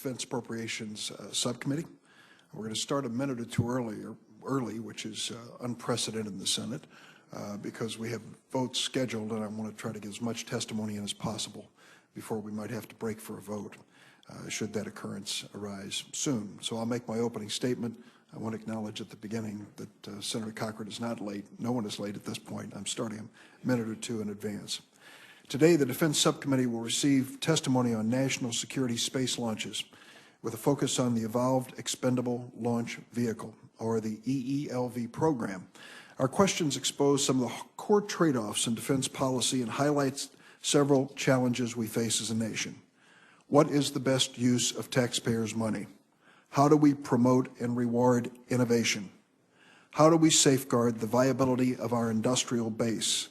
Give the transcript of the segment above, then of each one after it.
Defense Appropriations Subcommittee. We're going to start a minute or two early, which is unprecedented in the Senate, because we have votes scheduled, and I want to try to get as much testimony in as possible before we might have to break for a vote, should that occurrence arise soon. So I'll make my opening statement. I want to acknowledge at the beginning that Senator Cochran is not late. No one is late at this point. I'm starting a minute or two in advance. Today, the Defense Subcommittee will receive testimony on national security space launches with a focus on the Evolved Expendable Launch Vehicle, or the EELV program. Our questions expose some of the core trade-offs in defense policy and highlights several challenges we face as a nation. What is the best use of taxpayers' money? How do we promote and reward innovation? How do we safeguard the viability of our industrial base?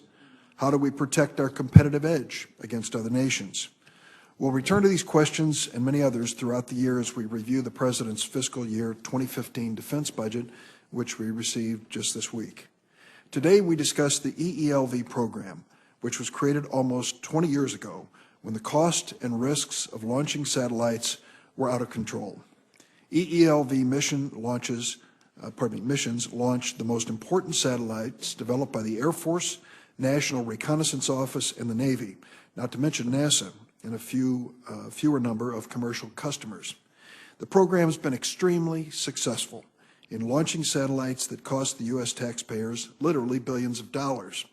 How do we protect our competitive edge against other nations? We'll return to these questions and many others throughout the year as we review the President's fiscal year 2015 defense budget, which we received just this week. Today, we discuss the EELV program, which was created almost 20 years ago when the cost and risks of launching satellites were out of control. EELV missions launched the most important satellites developed by the Air Force, National Reconnaissance Office, and the Navy, not to mention NASA, and a fewer number of commercial customers. The program has been extremely successful in launching satellites that cost the U.S. taxpayers literally billions of dollars.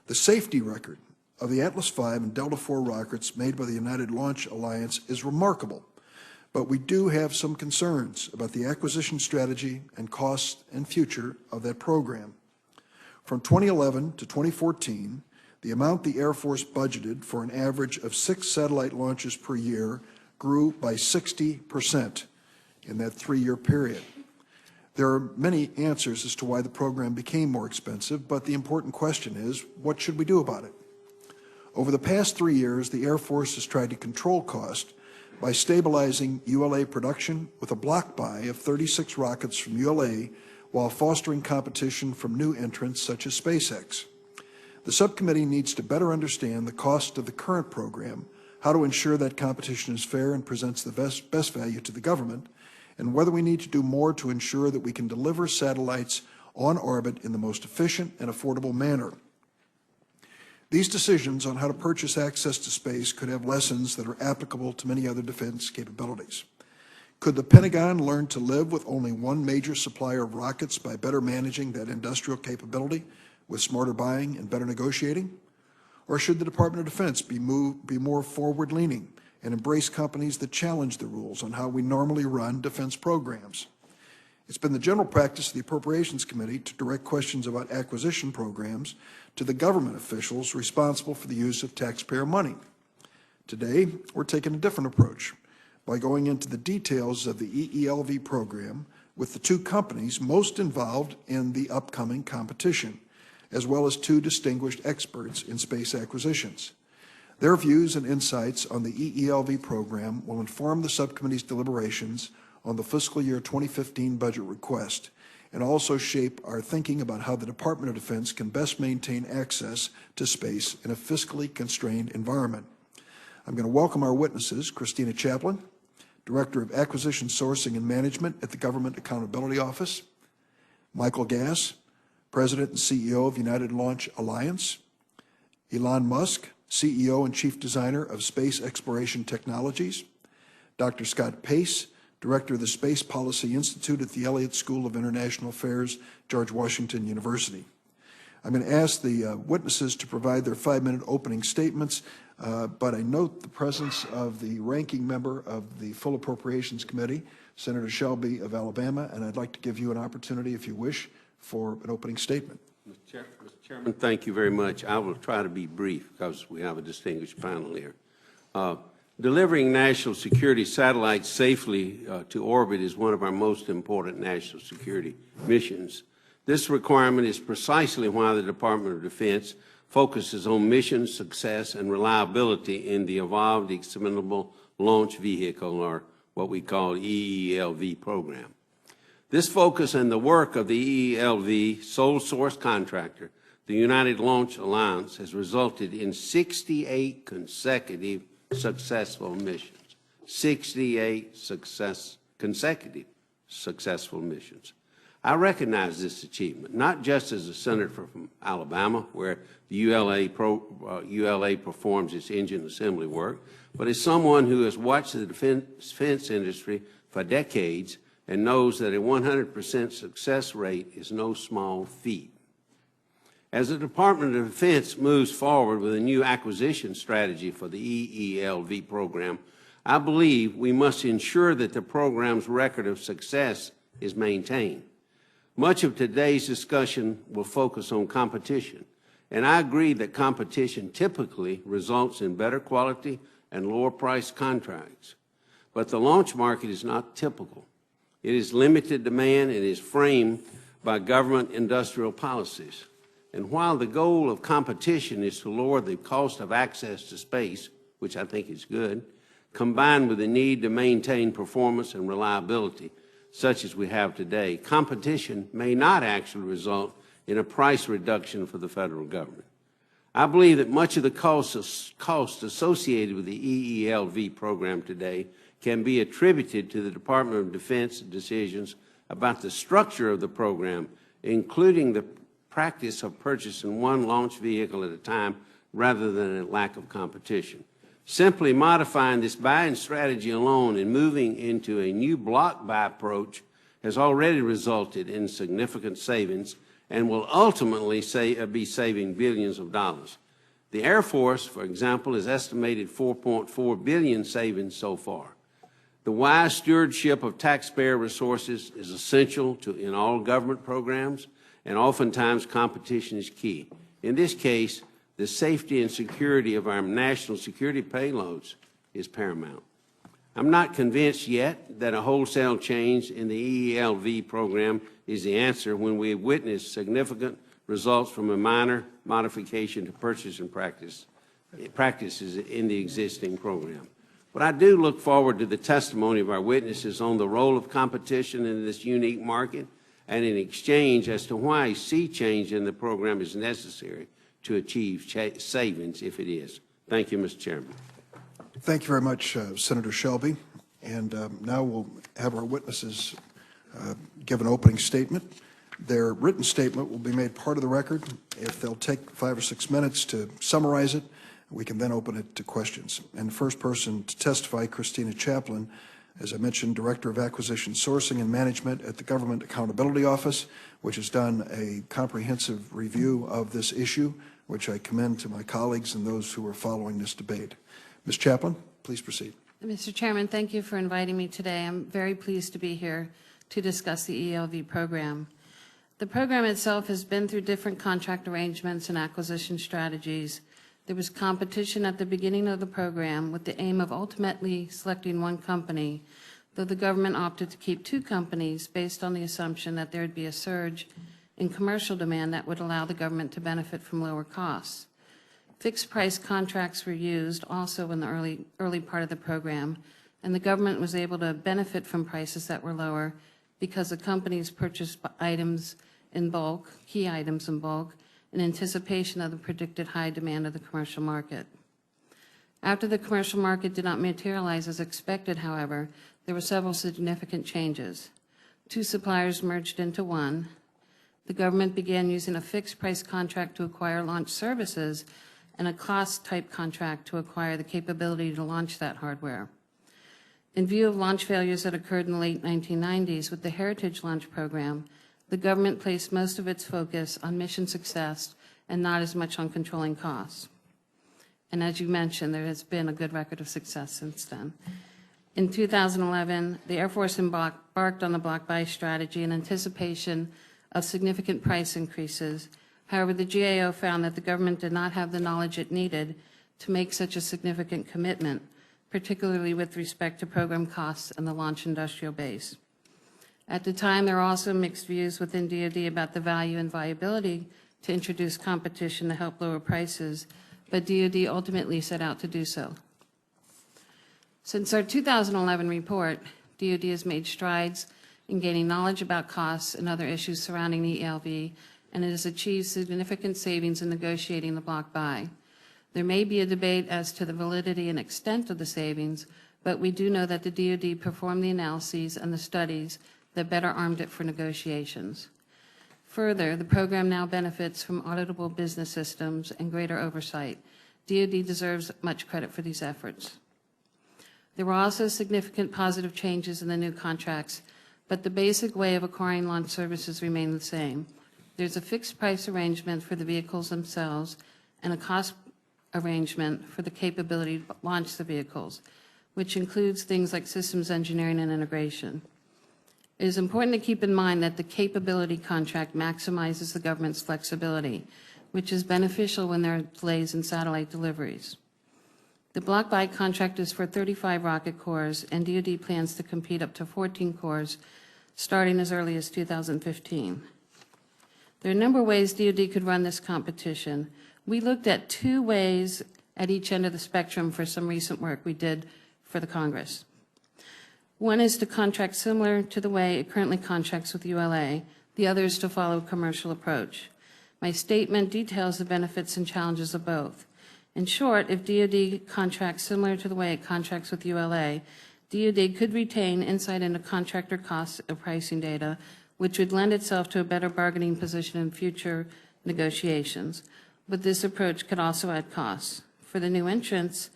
The safety record of the Atlas V and Delta IV rockets made by the United Launch Alliance is remarkable, but we do have some concerns about the acquisition strategy and cost and future of that program. From 2011 to 2014, the amount the Air Force budgeted for an average of 6 satellite launches per year grew by 60% in that 3-year period. There are many answers as to why the program became more expensive, but the important question is, what should we do about it? Over the past 3 years, the Air Force has tried to control cost by stabilizing ULA production with a block buy of 36 rockets from ULA while fostering competition from new entrants such as SpaceX. The subcommittee needs to better understand the cost of the current program, how to ensure that competition is fair and presents the best value to the government, and whether we need to do more to ensure that we can deliver satellites on orbit in the most efficient and affordable manner. These decisions on how to purchase access to space could have lessons that are applicable to many other defense capabilities. Could the Pentagon learn to live with only one major supplier of rockets by better managing that industrial capability with smarter buying and better negotiating? Or should the Department of Defense be more forward-leaning and embrace companies that challenge the rules on how we normally run defense programs? It's been the general practice of the Appropriations Committee to direct questions about acquisition programs to the government officials responsible for the use of taxpayer money. Today, we're taking a different approach by going into the details of the EELV program with the 2 companies most involved in the upcoming competition, as well as 2 distinguished experts in space acquisitions. Their views and insights on the EELV program will inform the subcommittee's deliberations on the fiscal year 2015 budget request, and also shape our thinking about how the Department of Defense can best maintain access to space in a fiscally constrained environment. I'm going to welcome our witnesses, Cristina Chaplain, Director of Acquisition Sourcing and Management at the Government Accountability Office; Michael Gass, President and CEO of United Launch Alliance; Elon Musk, CEO and Chief Designer of Space Exploration Technologies; Dr. Scott Pace, Director of the Space Policy Institute at the Elliott School of International Affairs, George Washington University. I'm going to ask the witnesses to provide their 5-minute opening statements, but I note the presence of the ranking member of the Full Appropriations Committee, Senator Shelby of Alabama, and I'd like to give you an opportunity, if you wish, for an opening statement. Mr. Chairman, thank you very much. I will try to be brief because we have a distinguished panel here. Delivering national security satellites safely to orbit is one of our most important national security missions. This requirement is precisely why the Department of Defense focuses on mission success and reliability in the Evolved Expendable Launch Vehicle, or what we call EELV program. This focus and the work of the EELV sole source contractor, the United Launch Alliance, has resulted in 68 consecutive successful missions. 68 consecutive successful missions. I recognize this achievement, not just as a senator from Alabama, where the ULA performs its engine assembly work, but as someone who has watched the defense industry for decades and knows that a 100% success rate is no small feat. As the Department of Defense moves forward with a new acquisition strategy for the EELV program, I believe we must ensure that the program's record of success is maintained. Much of today's discussion will focus on competition, and I agree that competition typically results in better quality and lower price contracts. But the launch market is not typical. It is limited demand and is framed by government industrial policies. And while the goal of competition is to lower the cost of access to space, which I think is good, combined with the need to maintain performance and reliability, such as we have today, competition may not actually result in a price reduction for the federal government. I believe that much of the cost associated with the EELV program today can be attributed to the Department of Defense decisions about the structure of the program, including the practice of purchasing one launch vehicle at a time rather than a lack of competition. Simply modifying this buying strategy alone and moving into a new block buy approach has already resulted in significant savings and will ultimately be saving billions of dollars. The Air Force, for example, has estimated $4.4 billion savings so far. The wise stewardship of taxpayer resources is essential in all government programs, and oftentimes competition is key. In this case, the safety and security of our national security payloads is paramount. I'm not convinced yet that a wholesale change in the EELV program is the answer when we have witnessed significant results from a minor modification to purchasing practices in the existing program. But I do look forward to the testimony of our witnesses on the role of competition in this unique market and in exchange as to why a sea change in the program is necessary to achieve savings if it is. Thank you, Mr. Chairman. Thank you very much, Senator Shelby. And now we'll have our witnesses give an opening statement. Their written statement will be made part of the record. If they'll take 5 or 6 minutes to summarize it, we can then open it to questions. And the first person to testify, Cristina Chaplain, as I mentioned, Director of Acquisition Sourcing and Management at the Government Accountability Office, which has done a comprehensive review of this issue, which I commend to my colleagues and those who are following this debate. Ms. Chaplain, please proceed. Mr. Chairman, thank you for inviting me today. I'm very pleased to be here to discuss the EELV program. The program itself has been through different contract arrangements and acquisition strategies. There was competition at the beginning of the program with the aim of ultimately selecting one company, though the government opted to keep 2 companies based on the assumption that there would be a surge in commercial demand that would allow the government to benefit from lower costs. Fixed price contracts were used also in the early part of the program, and the government was able to benefit from prices that were lower because the companies purchased items in bulk, key items in bulk, in anticipation of the predicted high demand of the commercial market. After the commercial market did not materialize as expected, however, there were several significant changes. 2 suppliers merged into one. The government began using a fixed price contract to acquire launch services and a cost type contract to acquire the capability to launch that hardware. In view of launch failures that occurred in the late 1990s with the Heritage Launch Program, the government placed most of its focus on mission success and not as much on controlling costs. And as you mentioned, there has been a good record of success since then. In 2011, the Air Force embarked on the block buy strategy in anticipation of significant price increases. However, the GAO found that the government did not have the knowledge it needed to make such a significant commitment, particularly with respect to program costs and the launch industrial base. At the time, there were also mixed views within DoD about the value and viability to introduce competition to help lower prices, but DoD ultimately set out to do so. Since our 2011 report, DoD has made strides in gaining knowledge about costs and other issues surrounding the ELV, and it has achieved significant savings in negotiating the block buy. There may be a debate as to the validity and extent of the savings, but we do know that the DoD performed the analyses and the studies that better armed it for negotiations. Further, the program now benefits from auditable business systems and greater oversight. DoD deserves much credit for these efforts. There were also significant positive changes in the new contracts, but the basic way of acquiring launch services remained the same. There's a fixed price arrangement for the vehicles themselves and a cost arrangement for the capability to launch the vehicles, which includes things like systems engineering and integration. It is important to keep in mind that the capability contract maximizes the government's flexibility, which is beneficial when there are delays in satellite deliveries. The block buy contract is for 35 rocket cores, and DoD plans to compete up to 14 cores starting as early as 2015. There are a number of ways DoD could run this competition. We looked at 2 ways at each end of the spectrum for some recent work we did for the Congress. One is to contract similar to the way it currently contracts with ULA. The other is to follow a commercial approach. My statement details the benefits and challenges of both. In short, if DoD contracts similar to the way it contracts with ULA, DoD could retain insight into contractor costs and pricing data, which would lend itself to a better bargaining position in future negotiations. But this approach could also add costs. For the new entrants,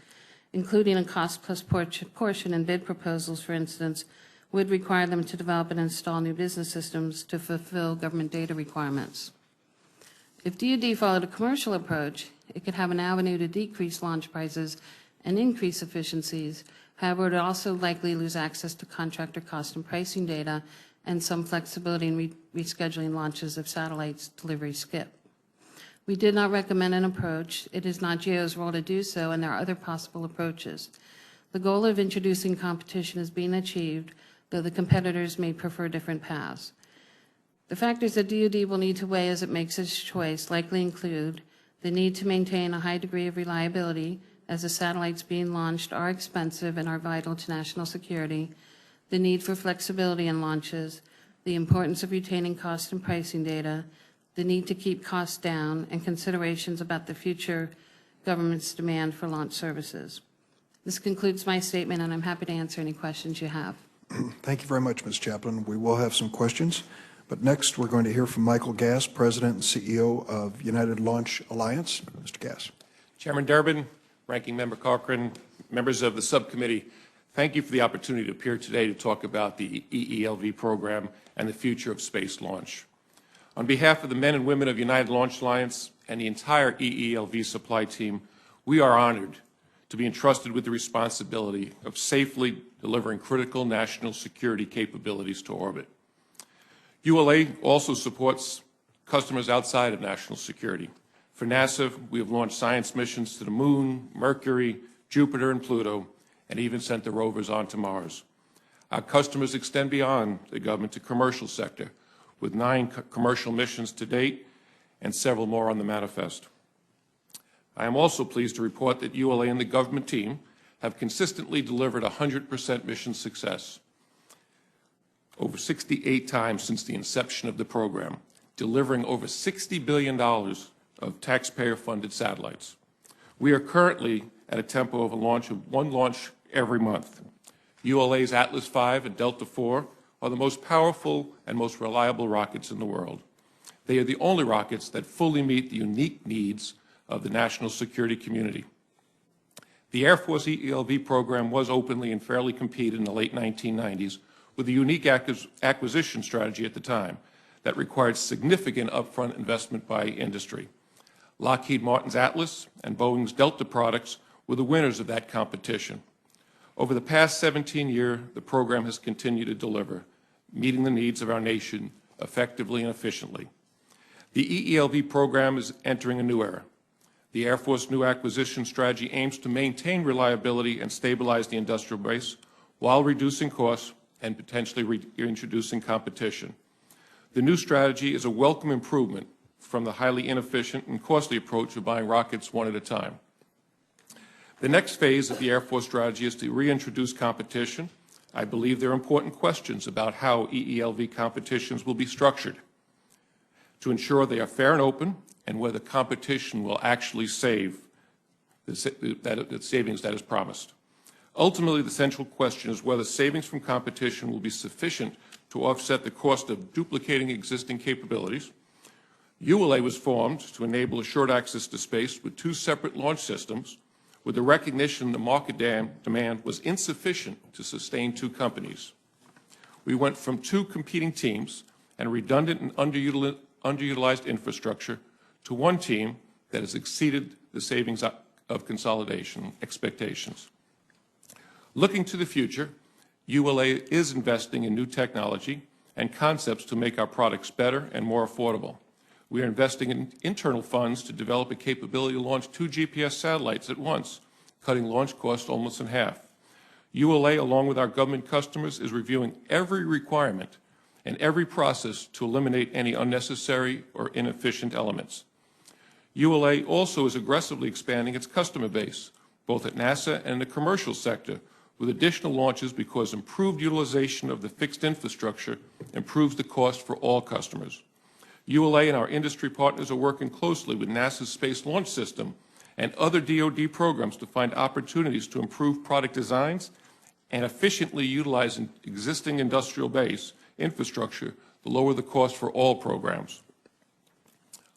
including a cost-plus portion in bid proposals, for instance, would require them to develop and install new business systems to fulfill government data requirements. If DoD followed a commercial approach, it could have an avenue to decrease launch prices and increase efficiencies. However, it would also likely lose access to contractor cost and pricing data and some flexibility in rescheduling launches if satellites delivery skip. We did not recommend an approach. It is not GAO's role to do so, and there are other possible approaches. The goal of introducing competition is being achieved, though the competitors may prefer different paths. The factors that DoD will need to weigh as it makes its choice likely include the need to maintain a high degree of reliability, as the satellites being launched are expensive and are vital to national security, the need for flexibility in launches, the importance of retaining cost and pricing data, the need to keep costs down, and considerations about the future government's demand for launch services. This concludes my statement, and I'm happy to answer any questions you have. Thank you very much, Ms. Chaplain. We will have some questions, but next we're going to hear from Michael Gass, President and CEO of United Launch Alliance. Mr. Gass. Chairman Durbin, Ranking Member Cochran, members of the subcommittee, thank you for the opportunity to appear today to talk about the EELV program and the future of space launch. On behalf of the men and women of United Launch Alliance and the entire EELV supply team, we are honored to be entrusted with the responsibility of safely delivering critical national security capabilities to orbit. ULA also supports customers outside of national security. For NASA, we have launched science missions to the Moon, Mercury, Jupiter, and Pluto, and even sent the rovers on to Mars. Our customers extend beyond the government to commercial sector, with 9 commercial missions to date and several more on the manifest. I am also pleased to report that ULA and the government team have consistently delivered 100% mission success, over 68 times since the inception of the program, delivering over $60 billion of taxpayer-funded satellites. We are currently at a tempo of one launch every month. ULA's Atlas V and Delta IV are the most powerful and most reliable rockets in the world. They are the only rockets that fully meet the unique needs of the national security community. The Air Force EELV program was openly and fairly competed in the late 1990s with a unique acquisition strategy at the time that required significant upfront investment by industry. Lockheed Martin's Atlas and Boeing's Delta products were the winners of that competition. Over the past 17 years, the program has continued to deliver, meeting the needs of our nation effectively and efficiently. The EELV program is entering a new era. The Air Force new acquisition strategy aims to maintain reliability and stabilize the industrial base while reducing costs and potentially reintroducing competition. The new strategy is a welcome improvement from the highly inefficient and costly approach of buying rockets one at a time. The next phase of the Air Force strategy is to reintroduce competition. I believe there are important questions about how EELV competitions will be structured to ensure they are fair and open and whether competition will actually save the savings that is promised. Ultimately, the central question is whether savings from competition will be sufficient to offset the cost of duplicating existing capabilities. ULA was formed to enable assured access to space with 2 separate launch systems, with the recognition the market demand was insufficient to sustain 2 companies. We went from 2 competing teams and redundant and underutilized infrastructure to 1 team that has exceeded the savings of consolidation expectations. Looking to the future, ULA is investing in new technology and concepts to make our products better and more affordable. We are investing in internal funds to develop a capability to launch 2 GPS satellites at once, cutting launch costs almost in half. ULA, along with our government customers, is reviewing every requirement and every process to eliminate any unnecessary or inefficient elements. ULA also is aggressively expanding its customer base, both at NASA and in the commercial sector, with additional launches because improved utilization of the fixed infrastructure improves the cost for all customers. ULA and our industry partners are working closely with NASA's Space Launch System and other DoD programs to find opportunities to improve product designs and efficiently utilize existing industrial base infrastructure to lower the cost for all programs.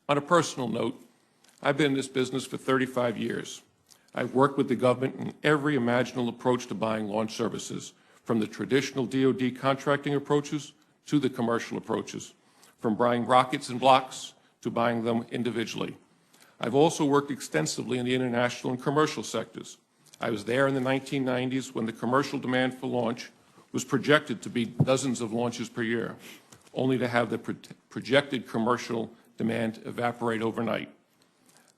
On a personal note, I've been in this business for 35 years. I've worked with the government in every imaginable approach to buying launch services, from the traditional DoD contracting approaches to the commercial approaches, from buying rockets and blocks to buying them individually. I've also worked extensively in the international and commercial sectors. I was there in the 1990s when the commercial demand for launch was projected to be dozens of launches per year, only to have the projected commercial demand evaporate overnight.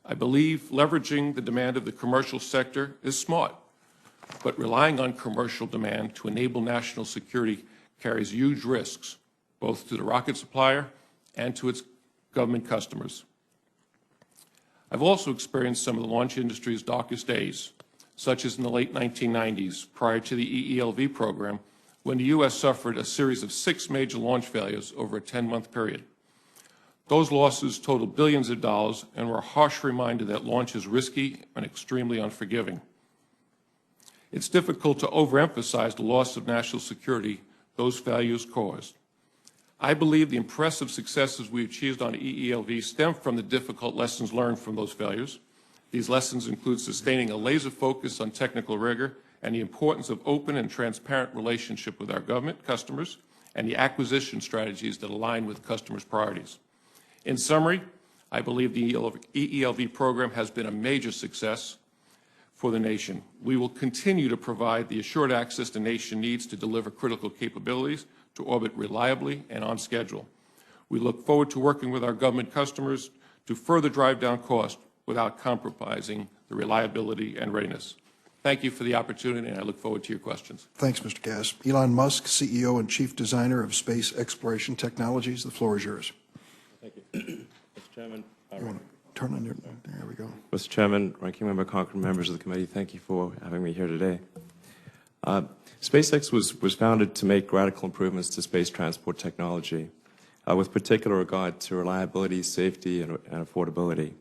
I believe leveraging the demand of the commercial sector is smart, but relying on commercial demand to enable national security carries huge risks, both to the rocket supplier and to its government customers. I've also experienced some of the launch industry's darkest days, such as in the late 1990s, prior to the EELV program, when the U.S. suffered a series of 6 major launch failures over a 10-month period. Those losses totaled billions of dollars and were a harsh reminder that launch is risky and extremely unforgiving. It's difficult to overemphasize the loss of national security those failures caused. I believe the impressive successes we achieved on EELV stem from the difficult lessons learned from those failures. These lessons include sustaining a laser focus on technical rigor and the importance of open and transparent relationship with our government customers and the acquisition strategies that align with customers' priorities. In summary, I believe the EELV program has been a major success for the nation. We will continue to provide the assured access the nation needs to deliver critical capabilities to orbit reliably and on schedule. We look forward to working with our government customers to further drive down cost without compromising the reliability and readiness. Thank you for the opportunity, and I look forward to your questions. Thanks, Mr. Cass. Elon Musk, CEO and Chief Designer of Space Exploration Technologies, the floor is yours. Thank you. Mr. Chairman. You want to turn on your, there we go. Mr. Chairman, Ranking Member Cochran, members of the committee, thank you for having me here today. SpaceX was founded to make radical improvements to space transport technology, with particular regard to reliability, safety, and affordability.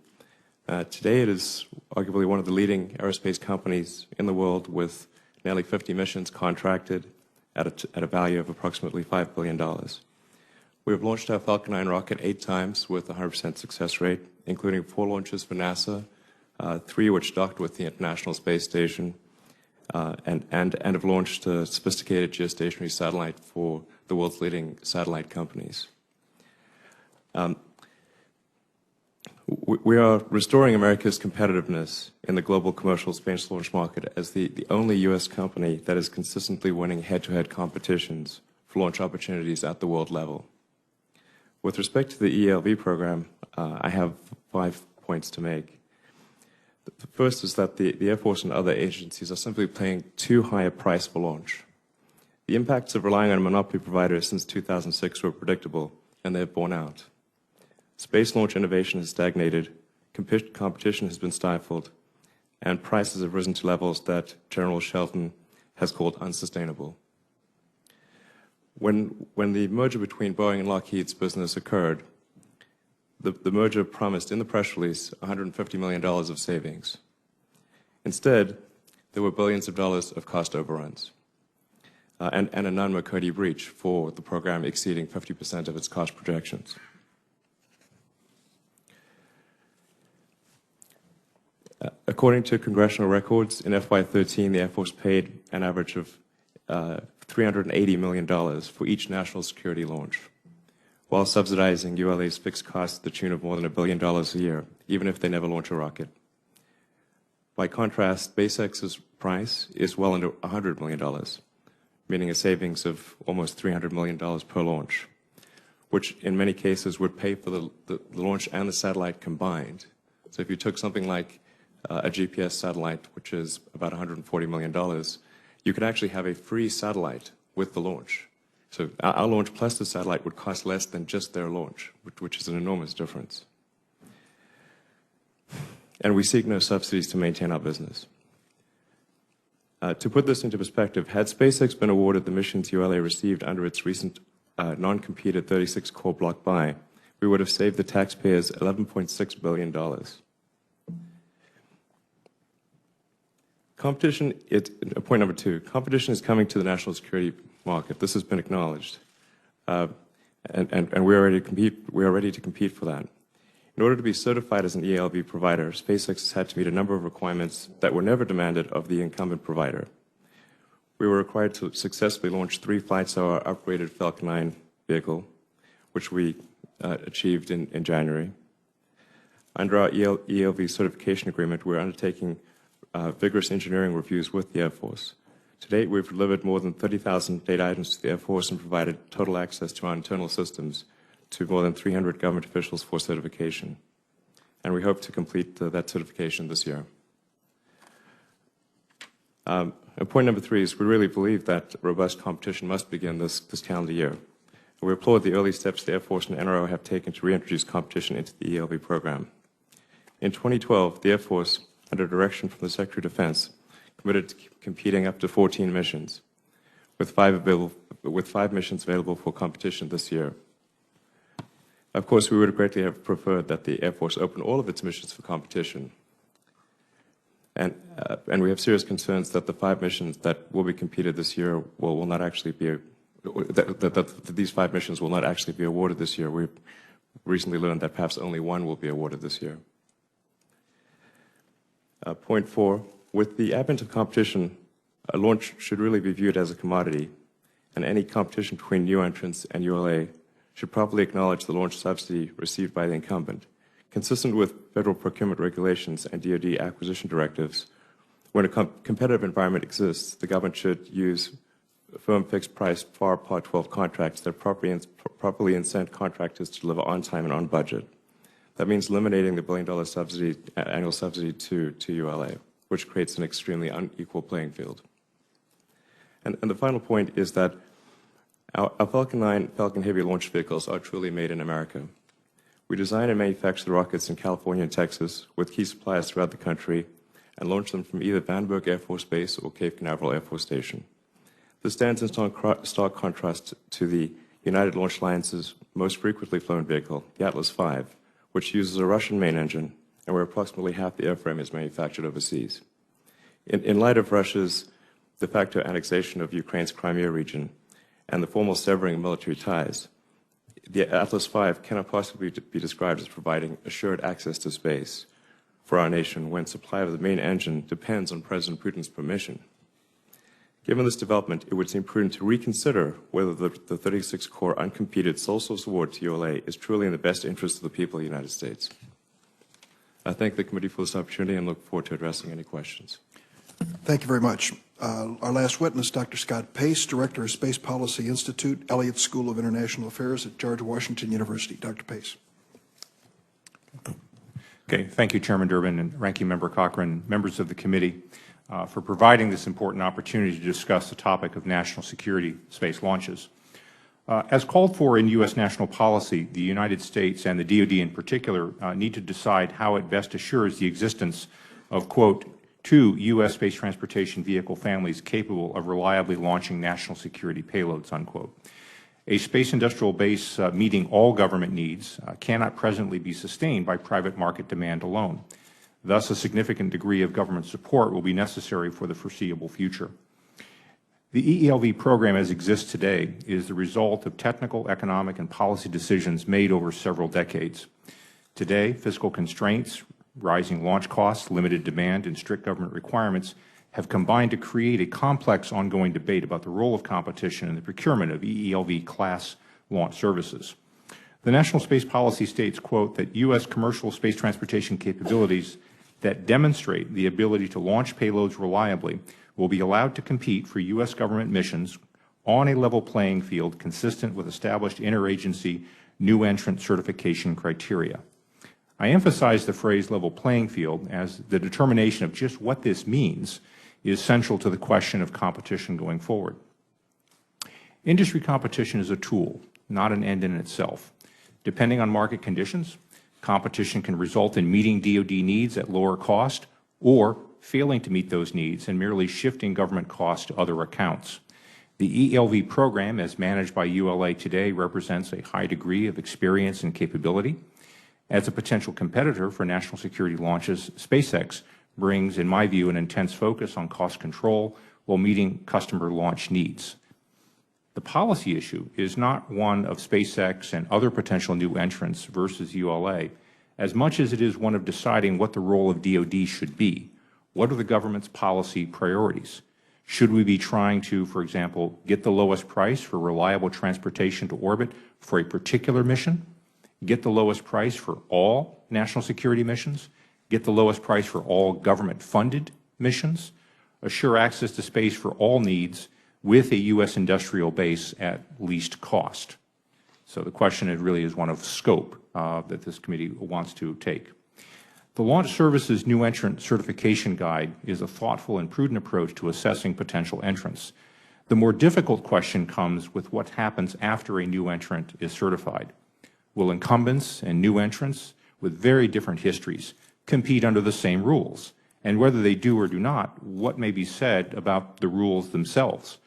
Today, it is arguably one of the leading aerospace companies in the world, with nearly 50 missions contracted at a value of approximately $5 billion. We have launched our Falcon 9 rocket 8 times with a 100% success rate, including 4 launches for NASA, 3 which docked with the International Space Station, and have launched a sophisticated geostationary satellite for the world's leading satellite companies. We are restoring America's competitiveness in the global commercial space launch market as the only U.S. company that is consistently winning head-to-head competitions for launch opportunities at the world level. With respect to the ELV program, I have 5 points to make. The first is that the Air Force and other agencies are simply paying too high a price for launch. The impacts of relying on a monopoly provider since 2006 were predictable, and they have borne out. Space launch innovation has stagnated, competition has been stifled, and prices have risen to levels that General Shelton has called unsustainable. When the merger between Boeing and Lockheed's business occurred, the merger promised in the press release $150 million of savings. Instead, there were billions of dollars of cost overruns and a non-McCurdy breach for the program exceeding 50% of its cost projections. According to congressional records, in FY13, the Air Force paid an average of $380 million for each national security launch, while subsidizing ULA's fixed costs to the tune of more than $1 billion a year, even if they never launch a rocket. By contrast, SpaceX's price is well under $100 million, meaning a savings of almost $300 million per launch, which in many cases would pay for the launch and the satellite combined. So if you took something like a GPS satellite, which is about $140 million, you could actually have a free satellite with the launch. So our launch plus the satellite would cost less than just their launch, which is an enormous difference. And we seek no subsidies to maintain our business. To put this into perspective, had SpaceX been awarded the missions ULA received under its recent non-competed 36-core block buy, we would have saved the taxpayers $11.6 billion. Competition, point number 2, competition is coming to the national security market. This has been acknowledged. And we are ready to compete for that. In order to be certified as an ELV provider, SpaceX has had to meet a number of requirements that were never demanded of the incumbent provider. We were required to successfully launch 3 flights of our upgraded Falcon 9 vehicle, which we achieved in January. Under our ELV certification agreement, we're undertaking vigorous engineering reviews with the Air Force. To date, we've delivered more than 30,000 data items to the Air Force and provided total access to our internal systems to more than 300 government officials for certification. And we hope to complete that certification this year. And point number 3 is we really believe that robust competition must begin this calendar year. We applaud the early steps the Air Force and NRO have taken to reintroduce competition into the ELV program. In 2012, the Air Force, under direction from the Secretary of Defense, committed to competing up to 14 missions, with 5 missions available for competition this year. Of course, we would greatly have preferred that the Air Force open all of its missions for competition. And we have serious concerns that the 5 missions that will be competed this year will not actually be, that these 5 missions will not actually be awarded this year. We've recently learned that perhaps only 1 will be awarded this year. Point 4, with the advent of competition, a launch should really be viewed as a commodity, and any competition between new entrants and ULA should properly acknowledge the launch subsidy received by the incumbent. Consistent with federal procurement regulations and DoD acquisition directives, when a competitive environment exists, the government should use firm fixed price FAR Part 12 contracts that properly incent contractors to deliver on time and on budget. That means eliminating the $1 billion subsidy, annual subsidy to ULA, which creates an extremely unequal playing field. And the final point is that our Falcon 9 Falcon Heavy launch vehicles are truly made in America. We design and manufacture the rockets in California and Texas with key suppliers throughout the country and launch them from either Vandenberg Air Force Base or Cape Canaveral Air Force Station. This stands in stark contrast to the United Launch Alliance's most frequently flown vehicle, the Atlas V, which uses a Russian main engine and where approximately half the airframe is manufactured overseas. In light of Russia's de facto annexation of Ukraine's Crimea region and the formal severing of military ties, the Atlas V cannot possibly be described as providing assured access to space for our nation when supply of the main engine depends on President Putin's permission. Given this development, it would seem prudent to reconsider whether the 36-core uncompeted sole source award to ULA is truly in the best interest of the people of the United States. I thank the committee for this opportunity and look forward to addressing any questions. Thank you very much. Our last witness, Dr. Scott Pace, Director of Space Policy Institute, Elliott School of International Affairs at George Washington University. Dr. Pace. Okay, thank you, Chairman Durbin and Ranking Member Cochran, members of the committee, for providing this important opportunity to discuss the topic of national security space launches. As called for in U.S. national policy, the United States and the DoD in particular need to decide how it best assures the existence of, quote, 2 U.S. space transportation vehicle families capable of reliably launching national security payloads, unquote. A space industrial base meeting all government needs cannot presently be sustained by private market demand alone. Thus, a significant degree of government support will be necessary for the foreseeable future. The EELV program as it exists today is the result of technical, economic, and policy decisions made over several decades. Today, fiscal constraints, rising launch costs, limited demand, and strict government requirements have combined to create a complex ongoing debate about the role of competition in the procurement of EELV class launch services. The National Space Policy states, quote, that U.S. commercial space transportation capabilities that demonstrate the ability to launch payloads reliably will be allowed to compete for U.S. government missions on a level playing field consistent with established interagency new entrant certification criteria. I emphasize the phrase level playing field as the determination of just what this means is central to the question of competition going forward. Industry competition is a tool, not an end in itself. Depending on market conditions, competition can result in meeting DoD needs at lower cost or failing to meet those needs and merely shifting government costs to other accounts. The EELV program, as managed by ULA today, represents a high degree of experience and capability. As a potential competitor for national security launches, SpaceX brings, in my view, an intense focus on cost control while meeting customer launch needs. The policy issue is not one of SpaceX and other potential new entrants versus ULA, as much as it is one of deciding what the role of DoD should be. What are the government's policy priorities? Should we be trying to, for example, get the lowest price for reliable transportation to orbit for a particular mission? Get the lowest price for all national security missions? Get the lowest price for all government-funded missions? Assure access to space for all needs with a U.S. industrial base at least cost? So the question really is one of scope that this committee wants to take. The Launch Services New Entrant Certification Guide is a thoughtful and prudent approach to assessing potential entrants. The more difficult question comes with what happens after a new entrant is certified. Will incumbents and new entrants with very different histories compete under the same rules? And whether they do or do not, what may be said about the rules themselves?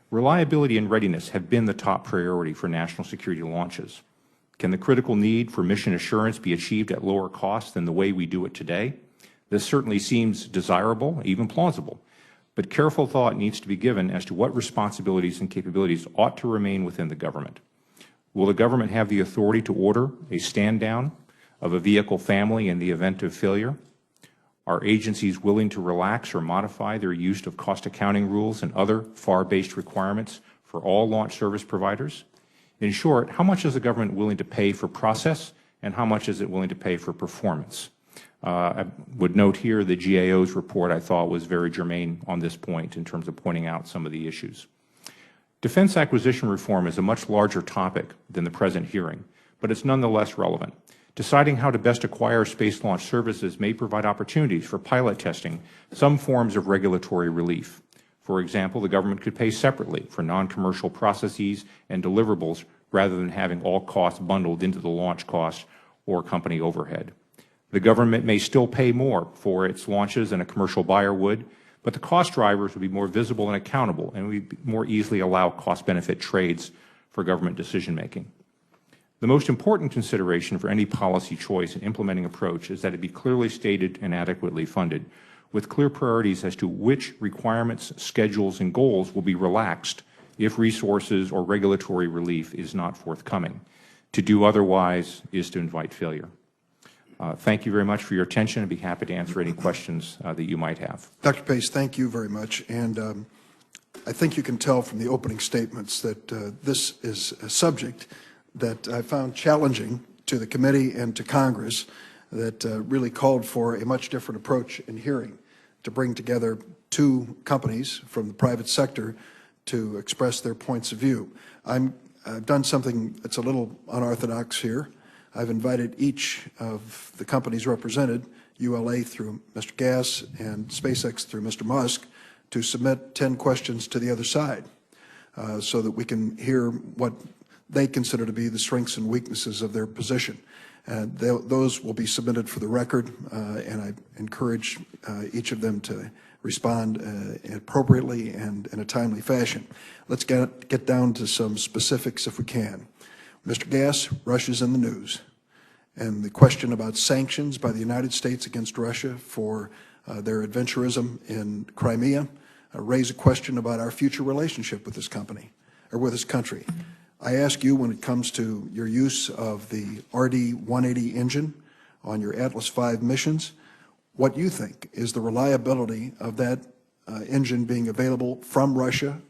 Reliability and readiness have been the top priority for national security launches. Can the critical need for mission assurance be achieved at lower cost than the way we do it today? This certainly seems desirable, even plausible, but careful thought needs to be given as to what responsibilities and capabilities ought to remain within the government. Will the government have the authority to order a stand-down of a vehicle family in the event of failure? Are agencies willing to relax or modify their use of cost accounting rules and other FAR-based requirements for all launch service providers? In short, how much is the government willing to pay for process, and how much is it willing to pay for performance? I would note here the GAO's report I thought was very germane on this point in terms of pointing out some of the issues. Defense acquisition reform is a much larger topic than the present hearing, but it's nonetheless relevant. Deciding how to best acquire space launch services may provide opportunities for pilot testing some forms of regulatory relief. For example, the government could pay separately for non-commercial processes and deliverables rather than having all costs bundled into the launch cost or company overhead. The government may still pay more for its launches than a commercial buyer would, but the cost drivers would be more visible and accountable, and we more easily allow cost-benefit trades for government decision-making. The most important consideration for any policy choice and implementing approach is that it be clearly stated and adequately funded, with clear priorities as to which requirements, schedules, and goals will be relaxed if resources or regulatory relief is not forthcoming. To do otherwise is to invite failure. Thank you very much for your attention. I'd be happy to answer any questions that you might have. Dr. Pace, thank you very much. And I think you can tell from the opening statements that this is a subject that I found challenging to the committee and to Congress, that really called for a much different approach in hearing, to bring together two companies from the private sector to express their points of view. I've done something that's a little unorthodox here. I've invited each of the companies represented, ULA through Mr. Gass and SpaceX through Mr. Musk, to submit 10 questions to the other side so that we can hear what they consider to be the strengths and weaknesses of their position. And those will be submitted for the record, and I encourage each of them to respond appropriately and in a timely fashion. Let's get down to some specifics if we can. Mr. Gass, Russia's in the news, and the question about sanctions by the United States against Russia for their adventurism in Crimea raise a question about our future relationship with this company, or with this country. I ask you, when it comes to your use of the RD-180 engine on your Atlas V missions, what you think is the reliability of that engine being available from Russia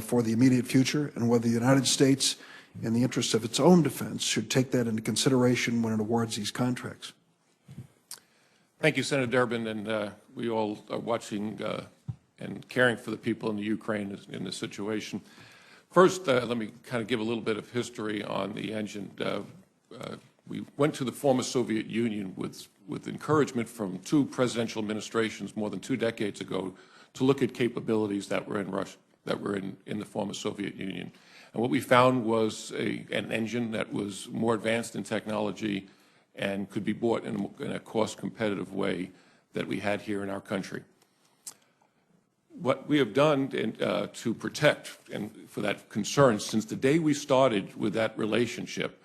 for the immediate future, and whether the United States, in the interest of its own defense, should take that into consideration when it awards these contracts. Thank you, Senator Durbin, and we all are watching and caring for the people in the Ukraine in this situation. First, let me kind of give a little bit of history on the engine. We went to the former Soviet Union with encouragement from two presidential administrations more than 2 decades ago to look at capabilities that were in Russia, that were in the former Soviet Union. And what we found was an engine that was more advanced in technology and could be bought in a cost-competitive way that we had here in our country. What we have done to protect and for that concern, since the day we started with that relationship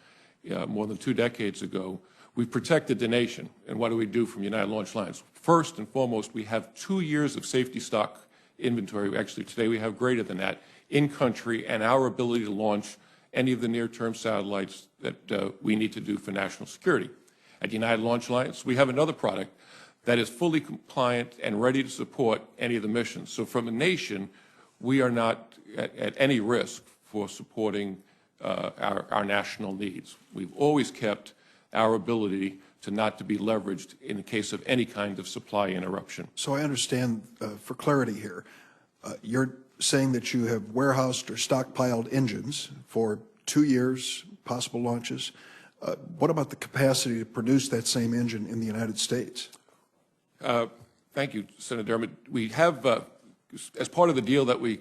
more than 2 decades ago, we've protected the nation. And what do we do from United Launch Alliance? First and foremost, we have 2 years of safety stock inventory. Actually, today we have greater than that in country, and our ability to launch any of the near-term satellites that we need to do for national security. At United Launch Alliance, we have another product that is fully compliant and ready to support any of the missions. So from a nation, we are not at any risk for supporting our national needs. We've always kept our ability to not to be leveraged in the case of any kind of supply interruption. So I understand, for clarity here, you're saying that you have warehoused or stockpiled engines for 2 years, possible launches. What about the capacity to produce that same engine in the United States? Thank you, Senator Dermott. We have, as part of the deal that we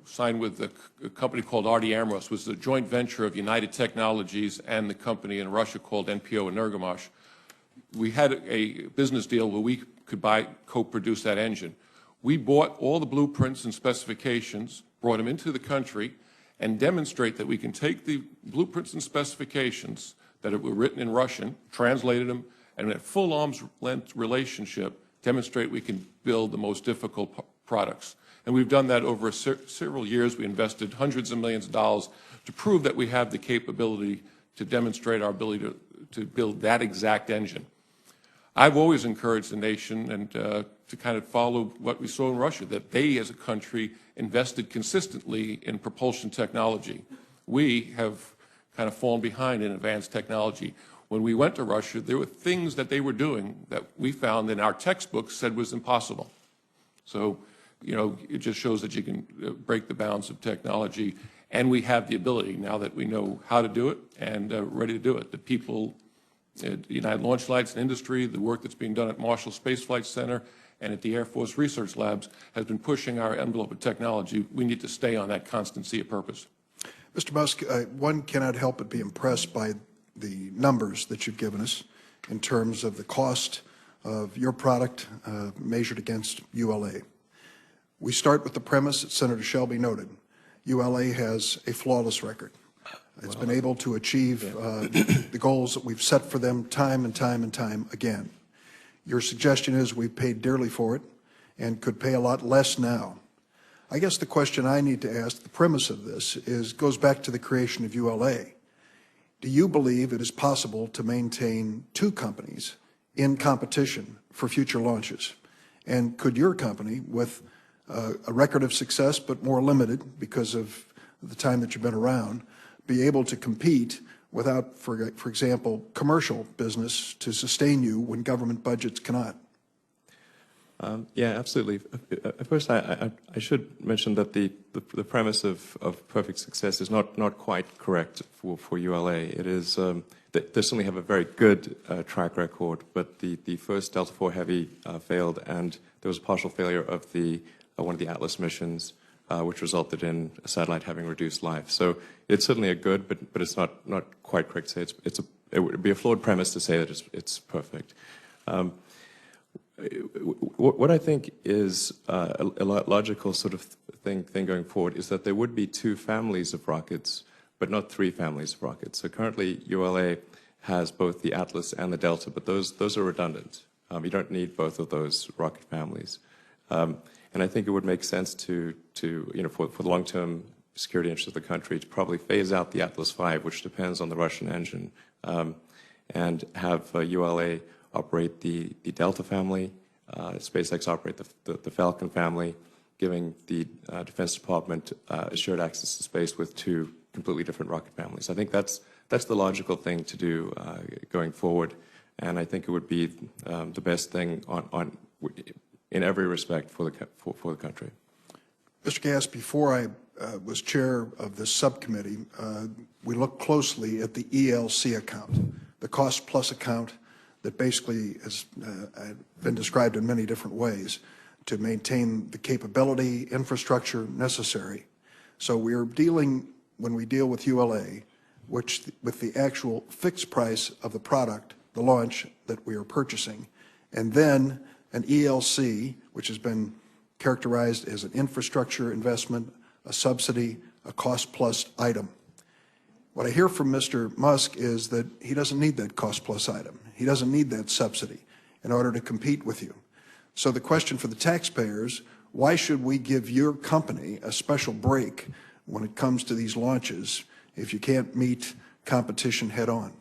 signed with a company called RD Amros, was a joint venture of United Technologies and the company in Russia called NPO Energomash. We had a business deal where we could co-produce that engine. We bought all the blueprints and specifications, brought them into the country, and demonstrate that we can take the blueprints and specifications that were written in Russian, translated them, and in a full arm's length relationship, demonstrate we can build the most difficult products. And we've done that over several years. We invested hundreds of millions of dollars to prove that we have the capability to demonstrate our ability to build that exact engine. I've always encouraged the nation and to kind of follow what we saw in Russia, that they as a country invested consistently in propulsion technology. We have kind of fallen behind in advanced technology. When we went to Russia, there were things that they were doing that we found in our textbooks said was impossible. So, you know, it just shows that you can break the bounds of technology, and we have the ability now that we know how to do it and ready to do it. The people at United Launch Alliance and industry, the work that's being done at Marshall Space Flight Center and at the Air Force Research Labs has been pushing our envelope of technology. We need to stay on that constancy of purpose. Mr. Musk, one cannot help but be impressed by the numbers that you've given us in terms of the cost of your product measured against ULA. We start with the premise that Senator Shelby noted. ULA has a flawless record. It's been able to achieve the goals that we've set for them time and time and time again. Your suggestion is we've paid dearly for it and could pay a lot less now. I guess the question I need to ask, the premise of this, goes back to the creation of ULA. Do you believe it is possible to maintain 2 companies in competition for future launches? And could your company, with a record of success but more limited because of the time that you've been around, be able to compete without, for example, commercial business to sustain you when government budgets cannot? Yeah, absolutely. First, I should mention that the premise of perfect success is not quite correct for ULA. It is they certainly have a very good track record, but the first Delta IV Heavy failed, and there was a partial failure of one of the Atlas missions, which resulted in a satellite having reduced life. So it's certainly a good, but it's not quite correct to say it would be a flawed premise to say that it's perfect. What I think is a logical sort of thing going forward is that there would be 2 families of rockets, but not 3 families of rockets. So currently, ULA has both the Atlas and the Delta, but those are redundant. You don't need both of those rocket families. And I think it would make sense to for the long-term security interests of the country, to probably phase out the Atlas V, which depends on the Russian engine, and have ULA operate the Delta family, SpaceX operate the Falcon family, giving the Defense Department assured access to space with two completely different rocket families. I think that's the logical thing to do going forward, and I think it would be the best thing in every respect for the country. Mr. Gass, before I was chair of this subcommittee, we looked closely at the ELC account, the cost-plus account that basically has been described in many different ways to maintain the capability, infrastructure necessary. So we are dealing, when we deal with ULA, with the actual fixed price of the product, the launch that we are purchasing, and then an ELC, which has been characterized as an infrastructure investment, a subsidy, a cost-plus item. What I hear from Mr. Musk is that he doesn't need that cost-plus item. He doesn't need that subsidy in order to compete with you. So the question for the taxpayers, why should we give your company a special break when it comes to these launches if you can't meet competition head-on?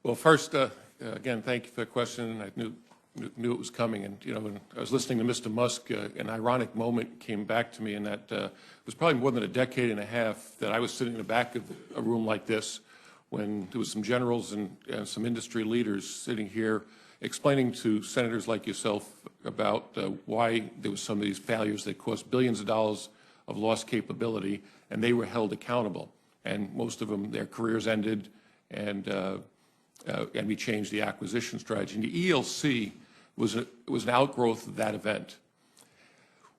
Well, first, again, thank you for the question. I knew it was coming, and when I was listening to Mr. Musk, an ironic moment came back to me, in that it was probably more than a decade and a half that I was sitting in the back of a room like this when there was some generals and some industry leaders sitting here explaining to senators like yourself about why there was some of these failures that cost billions of dollars of lost capability, and they were held accountable. And most of them, their careers ended, and we changed the acquisition strategy. And the ELC was an outgrowth of that event.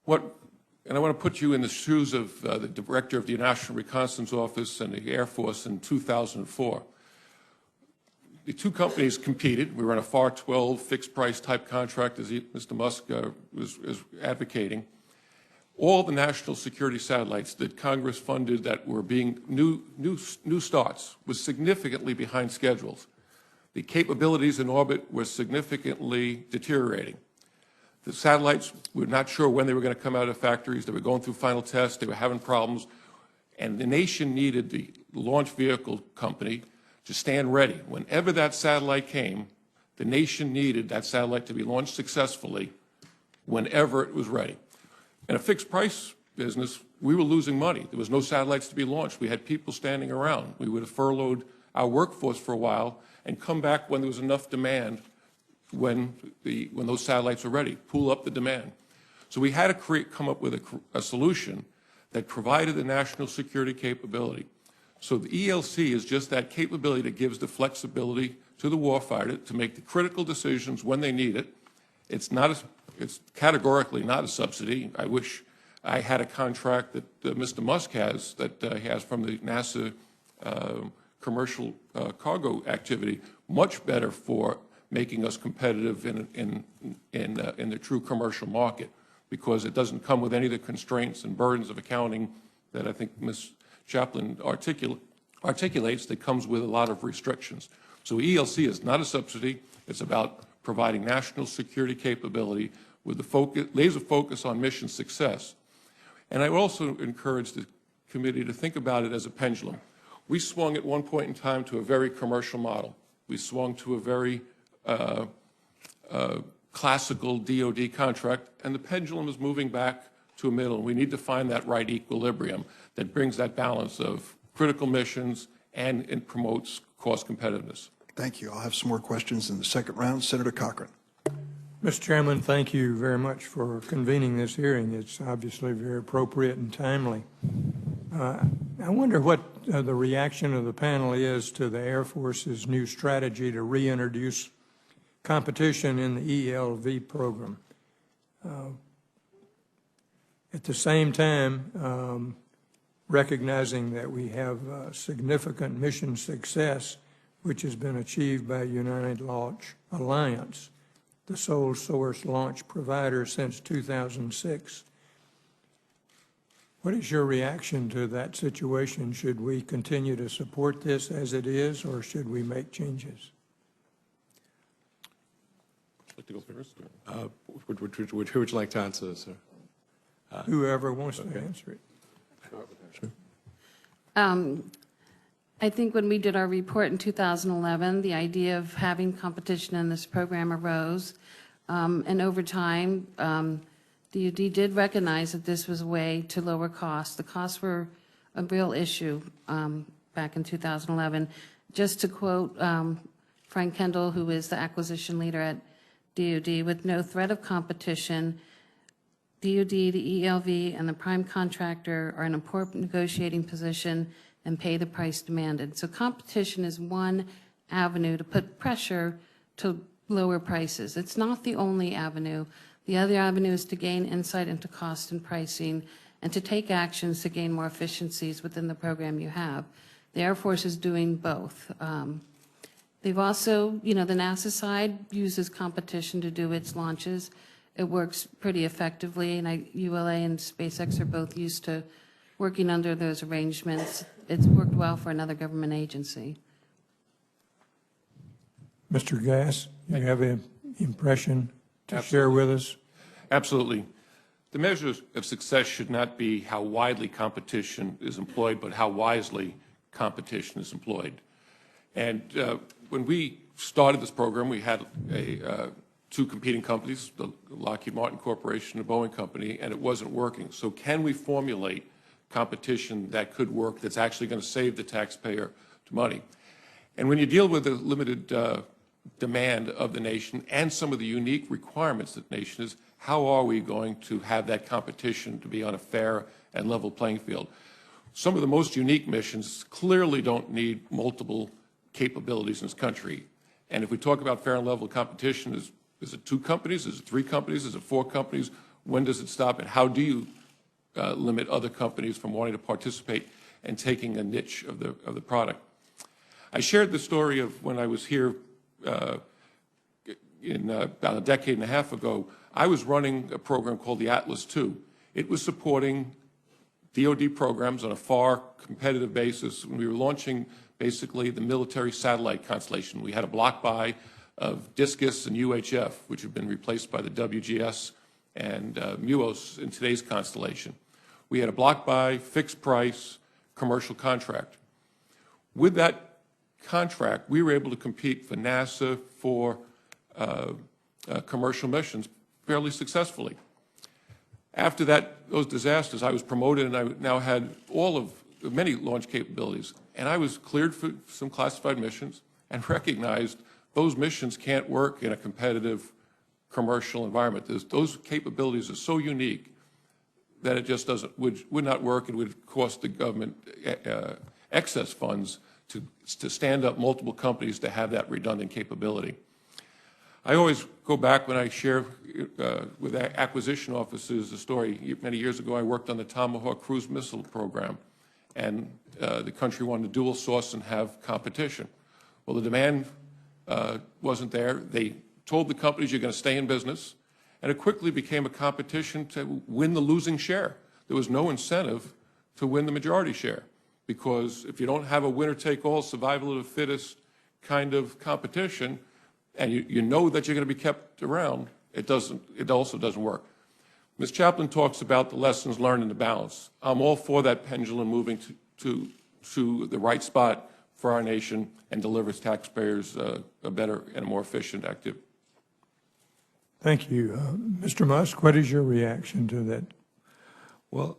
And I want to put you in the shoes of the director of the National Reconnaissance Office and the Air Force in 2004. The two companies competed. We were on a FAR 12 fixed price type contract, as Mr. Musk was advocating. All the national security satellites that Congress funded that were being new starts was significantly behind schedules. The capabilities in orbit were significantly deteriorating. The satellites, we were not sure when they were going to come out of factories. They were going through final tests. They were having problems. And the nation needed the launch vehicle company to stand ready. Whenever that satellite came, the nation needed that satellite to be launched successfully whenever it was ready. In a fixed price business, we were losing money. There was no satellites to be launched. We had people standing around. We would have furloughed our workforce for a while and come back when there was enough demand, when those satellites were ready, pull up the demand. So we had to come up with a solution that provided the national security capability. So the ELC is just that capability that gives the flexibility to the warfighter to make the critical decisions when they need it. It's categorically not a subsidy. I wish I had a contract that Mr. Musk has, that he has from the NASA commercial cargo activity, much better for making us competitive in the true commercial market, because it doesn't come with any of the constraints and burdens of accounting that I think Ms. Chaplain articulates, that comes with a lot of restrictions. So ELC is not a subsidy. It's about providing national security capability with the laser focus on mission success. And I would also encourage the committee to think about it as a pendulum. We swung at one point in time to a very commercial model. We swung to a very classical DoD contract, and the pendulum is moving back to a middle. We need to find that right equilibrium that brings that balance of critical missions and it promotes cost competitiveness. Thank you. I'll have some more questions in the second round. Senator Cochran. Mr. Chairman, thank you very much for convening this hearing. It's obviously very appropriate and timely. I wonder what the reaction of the panel is to the Air Force's new strategy to reintroduce competition in the ELV program. At the same time, recognizing that we have significant mission success, which has been achieved by United Launch Alliance, the sole source launch provider since 2006. What is your reaction to that situation? Should we continue to support this as it is, or should we make changes? Like to go first? Who would you like to answer, sir? Whoever wants to answer it. I think when we did our report in 2011, the idea of having competition in this program arose. And over time, DoD did recognize that this was a way to lower costs. The costs were a real issue back in 2011. Just to quote Frank Kendall, who is the acquisition leader at DoD, with no threat of competition, DoD, the ELV, and the prime contractor are in an important negotiating position and pay the price demanded. So competition is one avenue to put pressure to lower prices. It's not the only avenue. The other avenue is to gain insight into cost and pricing and to take actions to gain more efficiencies within the program you have. The Air Force is doing both. They've also, the NASA side uses competition to do its launches. It works pretty effectively, and ULA and SpaceX are both used to working under those arrangements. It's worked well for another government agency. Mr. Gass, you have an impression to share with us? Absolutely. The measure of success should not be how widely competition is employed, but how wisely competition is employed. And when we started this program, we had two competing companies, the Lockheed Martin Corporation and the Boeing Company, and it wasn't working. So can we formulate competition that could work, that's actually going to save the taxpayer money? And when you deal with the limited demand of the nation and some of the unique requirements that the nation is, how are we going to have that competition to be on a fair and level playing field? Some of the most unique missions clearly don't need multiple capabilities in this country. And if we talk about fair and level competition, is it 2 companies? Is it 3 companies? Is it 4 companies? When does it stop? And how do you limit other companies from wanting to participate and taking a niche of the product? I shared the story of when I was here about a decade and a half ago. I was running a program called the Atlas II. It was supporting DoD programs on a far competitive basis when we were launching basically the military satellite constellation. We had a block buy of Discus and UHF, which have been replaced by the WGS and MUOS in today's constellation. We had a block buy, fixed price, commercial contract. With that contract, we were able to compete for NASA for commercial missions fairly successfully. After those disasters, I was promoted, and I now had many launch capabilities. And I was cleared for some classified missions and recognized those missions can't work in a competitive commercial environment. Those capabilities are so unique that it just would not work, and would cost the government excess funds to stand up multiple companies to have that redundant capability. I always go back when I share with acquisition officers the story. Many years ago, I worked on the Tomahawk cruise missile program, and the country wanted to dual source and have competition. Well, the demand wasn't there. They told the companies, you're going to stay in business, and it quickly became a competition to win the losing share. There was no incentive to win the majority share, because if you don't have a winner-take-all, survival of the fittest kind of competition, and you know that you're going to be kept around, it also doesn't work. Ms. Chaplain talks about the lessons learned and the balance. I'm all for that pendulum moving to the right spot for our nation and delivers taxpayers a better and a more efficient activity. Thank you. Mr. Musk, what is your reaction to that? Well,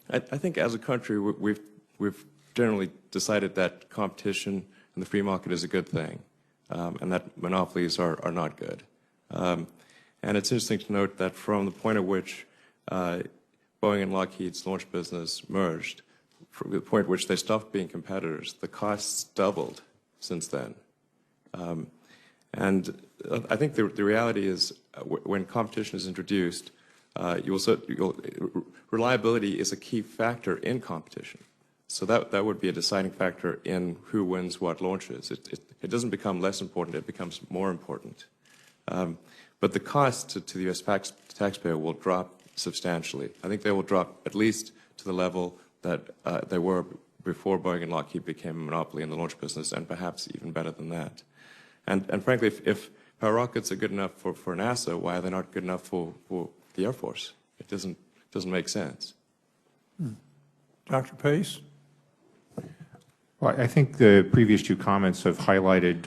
I think as a country, we've generally decided that competition and the free market is a good thing, and that monopolies are not good. And it's interesting to note that from the point at which Boeing and Lockheed's launch business merged, from the point at which they stopped being competitors, the costs doubled since then. And I think the reality is when competition is introduced, reliability is a key factor in competition. So that would be a deciding factor in who wins what launches. It doesn't become less important, it becomes more important. But the cost to the U.S. taxpayer will drop substantially. I think they will drop at least to the level that they were before Boeing and Lockheed became a monopoly in the launch business, and perhaps even better than that. And frankly, if our rockets are good enough for NASA, why are they not good enough for the Air Force? It doesn't make sense. Dr. Pace? Well, I think the previous two comments have highlighted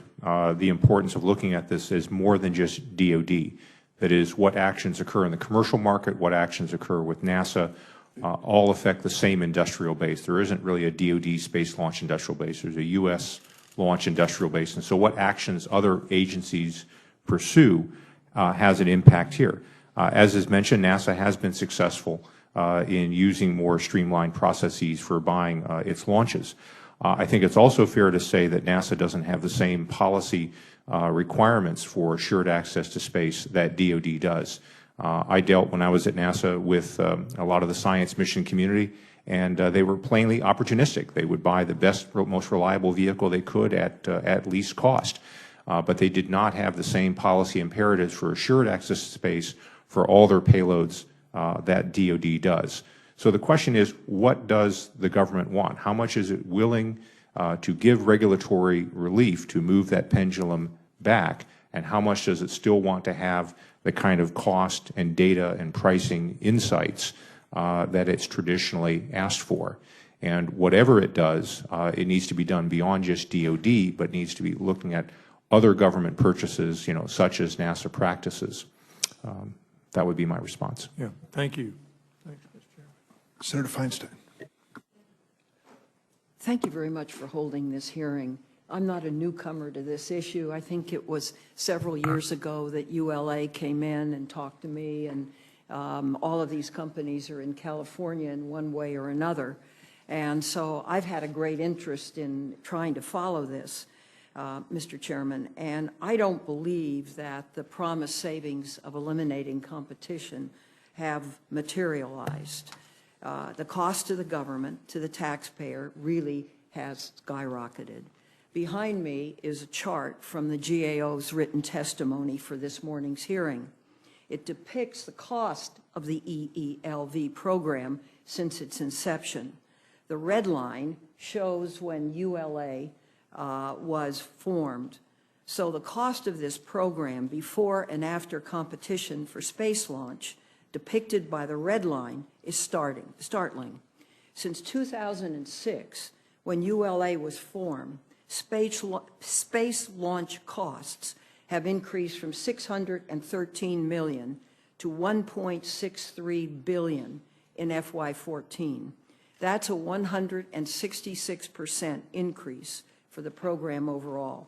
the importance of looking at this as more than just DoD. That is, what actions occur in the commercial market, what actions occur with NASA, all affect the same industrial base. There isn't really a DoD space launch industrial base. There's a U.S. launch industrial base. And so what actions other agencies pursue has an impact here. As is mentioned, NASA has been successful in using more streamlined processes for buying its launches. I think it's also fair to say that NASA doesn't have the same policy requirements for assured access to space that DoD does. I dealt, when I was at NASA, with a lot of the science mission community, and they were plainly opportunistic. They would buy the best, most reliable vehicle they could at least cost. But they did not have the same policy imperatives for assured access to space for all their payloads that DoD does. So the question is, what does the government want? How much is it willing to give regulatory relief to move that pendulum back, and how much does it still want to have the kind of cost and data and pricing insights that it's traditionally asked for? And whatever it does, it needs to be done beyond just DoD, but needs to be looking at other government purchases, such as NASA practices. That would be my response. Yeah, thank you. Thanks, Mr. Chairman. Senator Feinstein. Thank you very much for holding this hearing. I'm not a newcomer to this issue. I think it was several years ago that ULA came in and talked to me, and all of these companies are in California in one way or another. And so I've had a great interest in trying to follow this, Mr. Chairman, and I don't believe that the promised savings of eliminating competition have materialized. The cost to the government, to the taxpayer, really has skyrocketed. Behind me is a chart from the GAO's written testimony for this morning's hearing. It depicts the cost of the EELV program since its inception. The red line shows when ULA was formed. So the cost of this program before and after competition for space launch, depicted by the red line, is startling. Since 2006, when ULA was formed, space launch costs have increased from $613 million to $1.63 billion in FY14. That's a 166% increase for the program overall.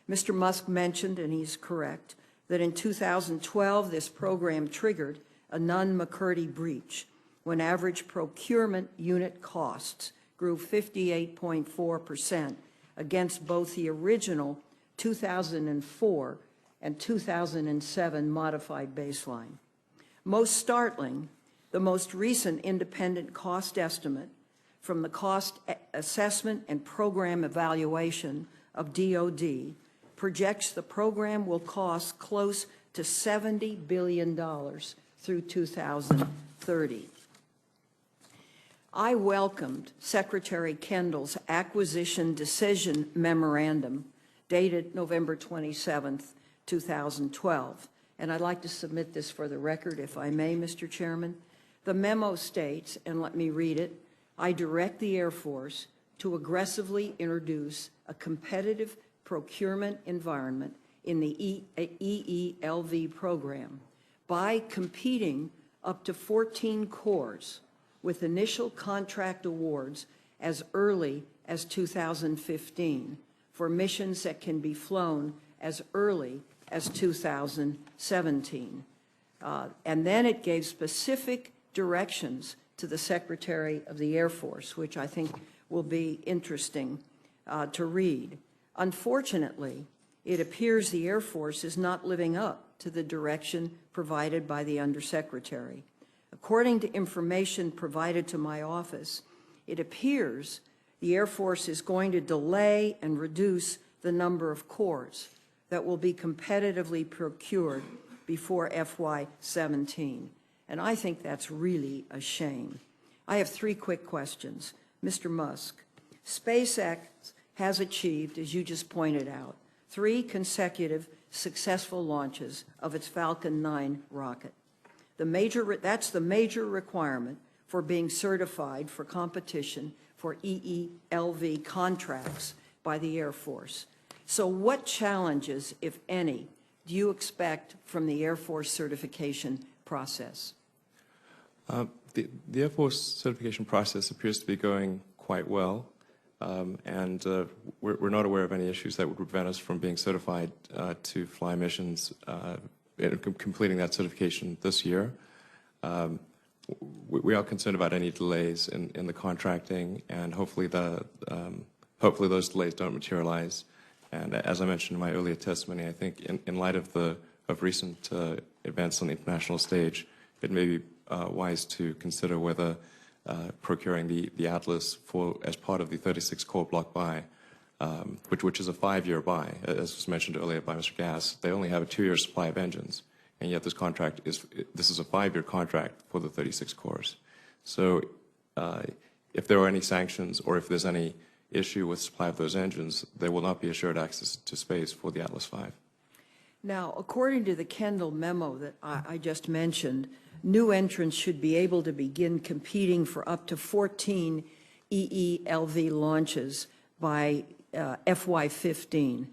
Mr. Musk mentioned, and he's correct, that in 2012 this program triggered a Nunn-McCurdy breach when average procurement unit costs grew 58.4% against both the original 2004 and 2007 modified baseline. Most startling, the most recent independent cost estimate from the Cost Assessment and Program Evaluation of DoD projects the program will cost close to $70 billion through 2030. I welcomed Secretary Kendall's acquisition decision memorandum dated November 27th, 2012. And I'd like to submit this for the record, if I may, Mr. Chairman. The memo states, and let me read it, I direct the Air Force to aggressively introduce a competitive procurement environment in the EELV program by competing up to 14 corps with initial contract awards as early as 2015 for missions that can be flown as early as 2017. And then it gave specific directions to the Secretary of the Air Force, which I think will be interesting to read. Unfortunately, it appears the Air Force is not living up to the direction provided by the Undersecretary. According to information provided to my office, it appears the Air Force is going to delay and reduce the number of corps that will be competitively procured before FY17. and I think that's really a shame. I have three quick questions. Mr. Musk, SpaceX has achieved, as you just pointed out, 3 consecutive successful launches of its Falcon 9 rocket. That's the major requirement for being certified for competition for EELV contracts by the Air Force. So what challenges, if any, do you expect from the Air Force certification process? The Air Force certification process appears to be going quite well, and we're not aware of any issues that would prevent us from being certified to fly missions and completing that certification this year. We are concerned about any delays in the contracting, and hopefully those delays don't materialize. And as I mentioned in my earlier testimony, I think in light of recent events on the international stage, it may be wise to consider whether procuring the Atlas as part of the 36-core block buy, which is a 5-year buy, as was mentioned earlier by Mr. Gass. They only have a 2-year supply of engines, and yet this is a 5-year contract for the 36 cores. So if there are any sanctions or if there's any issue with supply of those engines, there will not be assured access to space for the Atlas V. Now, according to the Kendall memo that I just mentioned, new entrants should be able to begin competing for up to 14 EELV launches by FY15.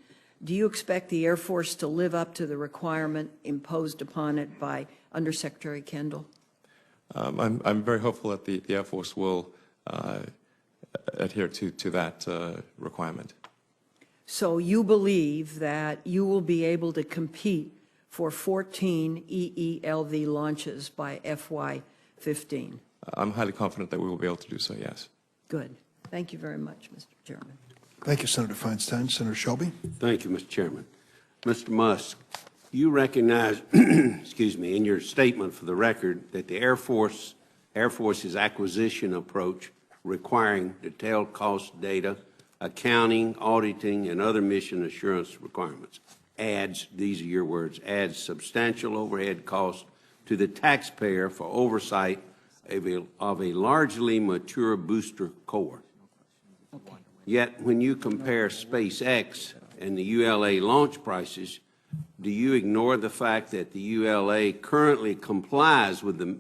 Do you expect the Air Force to live up to the requirement imposed upon it by Undersecretary Kendall? I'm very hopeful that the Air Force will adhere to that requirement. So you believe that you will be able to compete for 14 EELV launches by FY15? I'm highly confident that we will be able to do so, yes. Good. Thank you very much, Mr. Chairman. Thank you, Senator Feinstein. Senator Shelby? Thank you, Mr. Chairman. Mr. Musk, you recognize, excuse me, in your statement for the record that the Air Force's acquisition approach requiring detailed cost data, accounting, auditing, and other mission assurance requirements adds, these are your words, adds substantial overhead costs to the taxpayer for oversight of a largely mature booster core. Yet, when you compare SpaceX and the ULA launch prices, do you ignore the fact that the ULA currently complies with the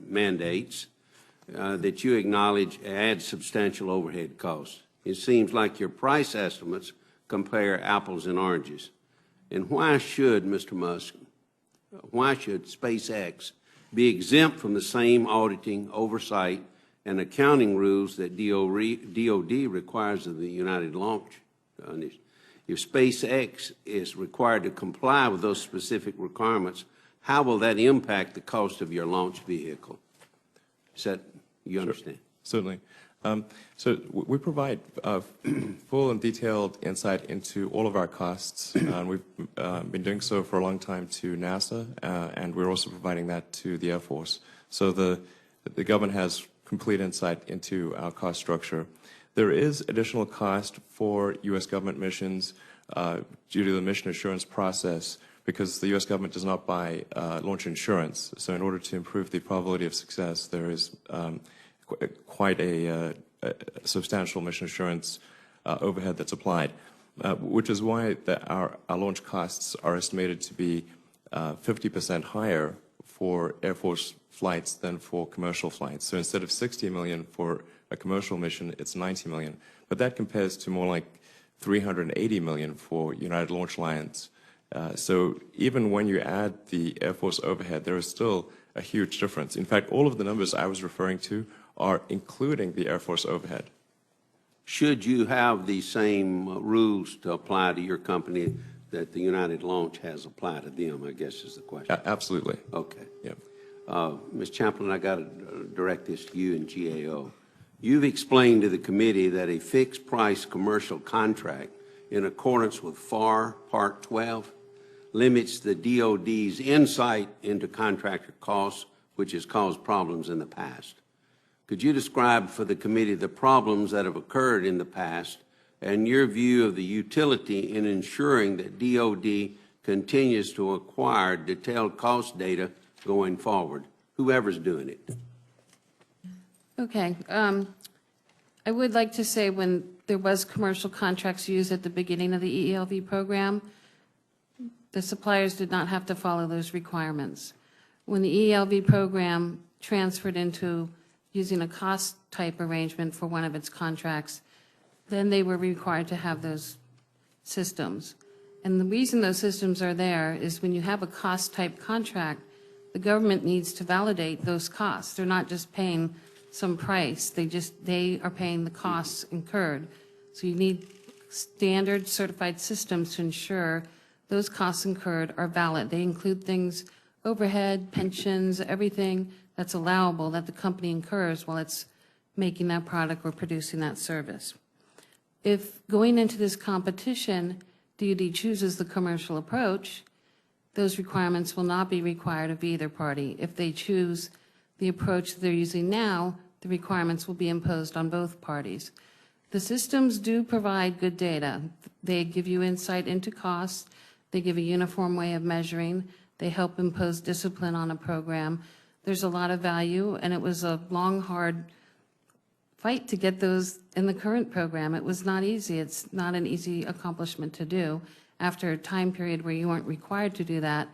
mandates that you acknowledge add substantial overhead costs? It seems like your price estimates compare apples and oranges. And why should, Mr. Musk, why should SpaceX be exempt from the same auditing, oversight, and accounting rules that DOD requires of the United Launch Initiative? If SpaceX is required to comply with those specific requirements, how will that impact the cost of your launch vehicle? Is that, you understand? Certainly. So we provide full and detailed insight into all of our costs. We've been doing so for a long time to NASA, and we're also providing that to the Air Force. So the government has complete insight into our cost structure. There is additional cost for U.S. government missions due to the mission assurance process because the U.S. government does not buy launch insurance. So in order to improve the probability of success, there is quite a substantial mission assurance overhead that's applied, which is why our launch costs are estimated to be 50% higher for Air Force flights than for commercial flights. So instead of $60 million for a commercial mission, it's $90 million. But that compares to more like $380 million for United Launch Alliance. So even when you add the Air Force overhead, there is still a huge difference. In fact, all of the numbers I was referring to are including the Air Force overhead. Should you have the same rules to apply to your company that the United Launch has applied to them, I guess is the question. Absolutely. Okay. Yeah. Ms. Chaplain, I got to direct this to you and GAO. You've explained to the committee that a fixed price commercial contract in accordance with FAR Part 12 limits the DOD's insight into contractor costs, which has caused problems in the past. Could you describe for the committee the problems that have occurred in the past and your view of the utility in ensuring that DOD continues to acquire detailed cost data going forward? whoever's doing it. Okay. I would like to say when there was commercial contracts used at the beginning of the EELV program, the suppliers did not have to follow those requirements. When the EELV program transferred into using a cost type arrangement for one of its contracts, then they were required to have those systems. And the reason those systems are there is when you have a cost type contract, the government needs to validate those costs. They're not just paying some price, they are paying the costs incurred. So you need standard certified systems to ensure those costs incurred are valid. They include things, overhead, pensions, everything that's allowable that the company incurs while it's making that product or producing that service. If going into this competition, DoD chooses the commercial approach, those requirements will not be required of either party. If they choose the approach they're using now, the requirements will be imposed on both parties. The systems do provide good data. They give you insight into costs. They give a uniform way of measuring. They help impose discipline on a program. There's a lot of value, and it was a long, hard fight to get those in the current program. It was not easy. It's not an easy accomplishment to do. After a time period where you weren't required to do that,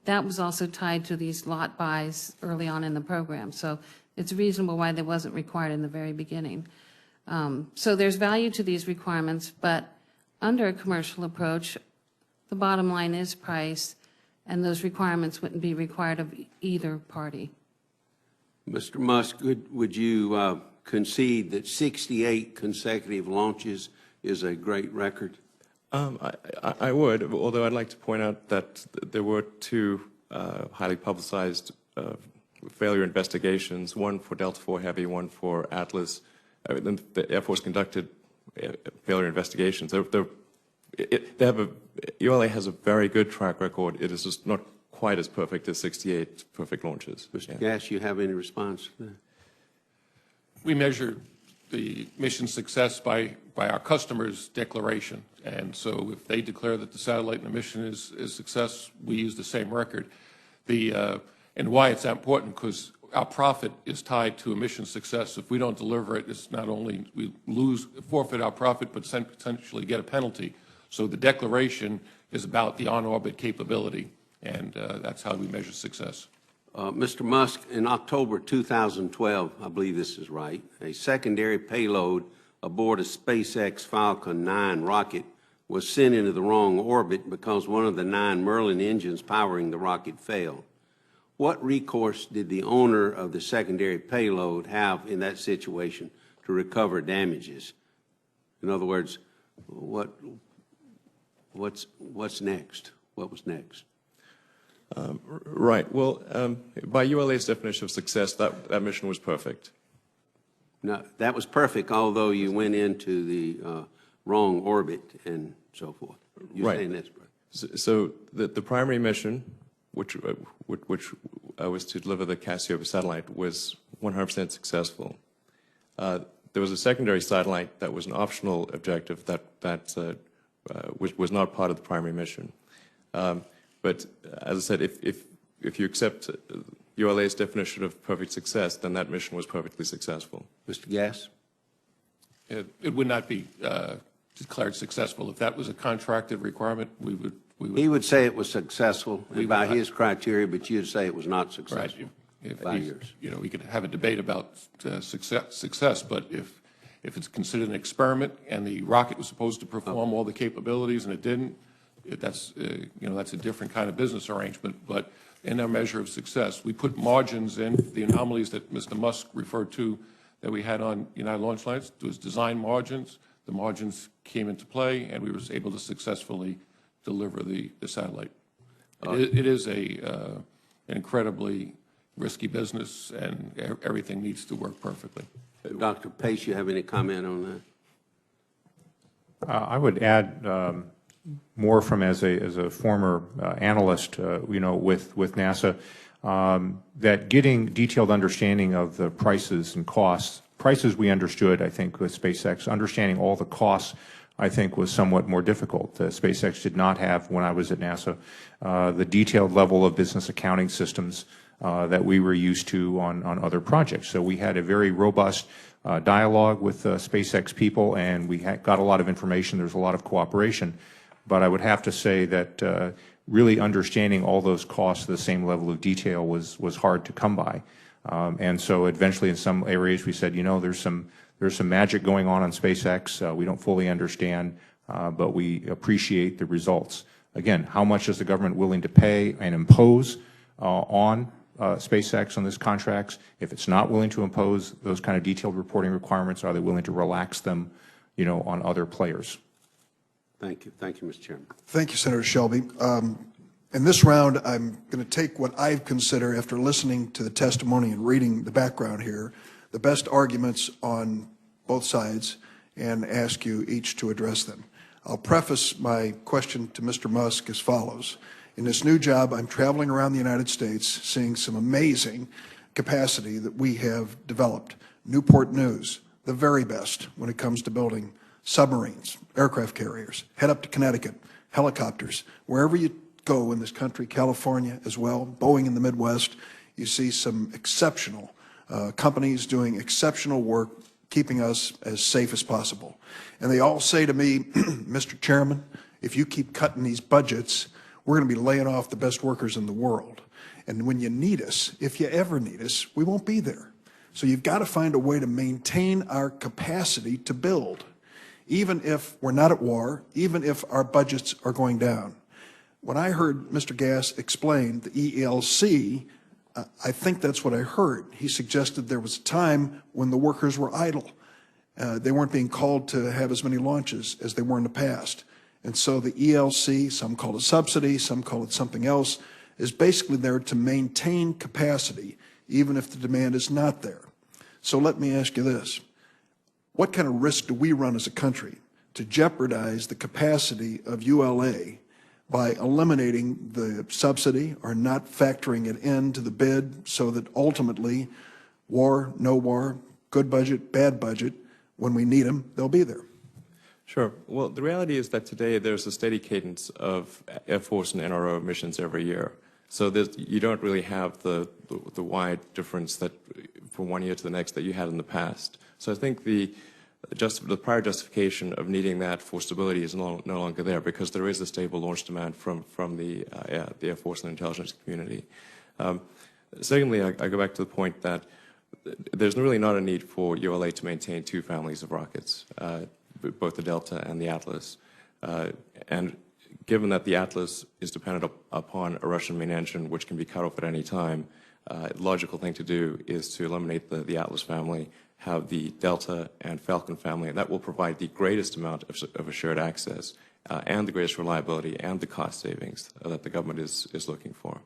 that was also tied to these lot buys early on in the program. So it's reasonable why they wasn't required in the very beginning. So there's value to these requirements, but under a commercial approach, the bottom line is price, and those requirements wouldn't be required of either party. Mr. Musk, would you concede that 68 consecutive launches is a great record? I would, although I'd like to point out that there were two highly publicized failure investigations, one for Delta IV Heavy, one for Atlas. The Air Force conducted failure investigations. ULA has a very good track record. It is just not quite as perfect as 68 perfect launches. Mr. Gass, you have any response to that? We measure the mission success by our customers' declaration. And so if they declare that the satellite and the mission is success, we use the same record. And why it's that important, because our profit is tied to a mission success. If we don't deliver it, it's not only we forfeit our profit, but potentially get a penalty. So the declaration is about the on-orbit capability, and that's how we measure success. Mr. Musk, in October 2012, I believe this is right, a secondary payload aboard a SpaceX Falcon 9 rocket was sent into the wrong orbit because one of the 9 Merlin engines powering the rocket failed. What recourse did the owner of the secondary payload have in that situation to recover damages? In other words, what's next? What was next? Right. Well, by ULA's definition of success, that mission was perfect. No, that was perfect, although you went into the wrong orbit and so forth. You're right. saying that's perfect. So the primary mission, which was to deliver the Cassiopeia satellite, was 100% successful. There was a secondary satellite that was an optional objective that was not part of the primary mission. But as I said, if you accept ULA's definition of perfect success, then that mission was perfectly successful. Mr. Gass? It would not be declared successful. If that was a contracted requirement, we would. He would say it was successul by his criteria, but you'd say it was not successful. Right. By yours. You know, we could have a debate about success, but if it's considered an experiment and the rocket was supposed to perform all the capabilities and it didn't, that's a different kind of business arrangement. But in our measure of success, we put margins in. The anomalies that Mr. Musk referred to that we had on United Launch Alliance was design margins. The margins came into play, and we were able to successfully deliver the satellite. It is an incredibly risky business, and everything needs to work perfectly. Dr. Pace, you have any comment on that? I would add more from as a former analyst, with NASA, that getting detailed understanding of the prices and costs. Prices we understood, I think, with SpaceX. Understanding all the costs, I think, was somewhat more difficult. SpaceX did not have, when I was at NASA, the detailed level of business accounting systems that we were used to on other projects. So we had a very robust dialogue with SpaceX people, and we got a lot of information. There was a lot of cooperation. But I would have to say that really understanding all those costs to the same level of detail was hard to come by. And so eventually in some areas we said, you know, there's some magic going on SpaceX. We don't fully understand, but we appreciate the results. Again, how much is the government willing to pay and impose on SpaceX on these contracts? If it's not willing to impose those kind of detailed reporting requirements, are they willing to relax them, you know, on other players? Thank you. Thank you, Mr. Chairman. Thank you, Senator Shelby. In this round, I'm going to take what I consider, after listening to the testimony and reading the background here, the best arguments on both sides and ask you each to address them. I'll preface my question to Mr. Musk as follows. In this new job, I'm traveling around the United States, seeing some amazing capacity that we have developed. Newport News, the very best when it comes to building submarines, aircraft carriers. Head up to Connecticut, helicopters. Wherever you go in this country, California as well, Boeing in the Midwest, you see some exceptional companies doing exceptional work, keeping us as safe as possible. And they all say to me, Mr. Chairman, if you keep cutting these budgets, we're going to be laying off the best workers in the world. And when you need us, if you ever need us, we won't be there. So you've got to find a way to maintain our capacity to build, even if we're not at war, even if our budgets are going down. When I heard Mr. Gass explain the ELC, I think that's what I heard. He suggested there was a time when the workers were idle. They weren't being called to have as many launches as they were in the past. And so the ELC, some call it subsidy, some call it something else, is basically there to maintain capacity, even if the demand is not there. So let me ask you this. What kind of risk do we run as a country to jeopardize the capacity of ULA by eliminating the subsidy or not factoring it into the bid so that ultimately war, no war, good budget, bad budget, when we need them, they'll be there? Sure. Well, the reality is that today there's a steady cadence of Air Force and NRO missions every year. So you don't really have the wide difference that from one year to the next that you had in the past. So I think the prior justification of needing that for stability is no longer there, because there is a stable launch demand from the Air Force and intelligence community. Secondly, I go back to the point that there's really not a need for ULA to maintain two families of rockets, both the Delta and the Atlas. And given that the Atlas is dependent upon a Russian main engine, which can be cut off at any time, the logical thing to do is to eliminate the Atlas family, have the Delta and Falcon family, and that will provide the greatest amount of assured access and the greatest reliability and the cost savings that the government is looking for.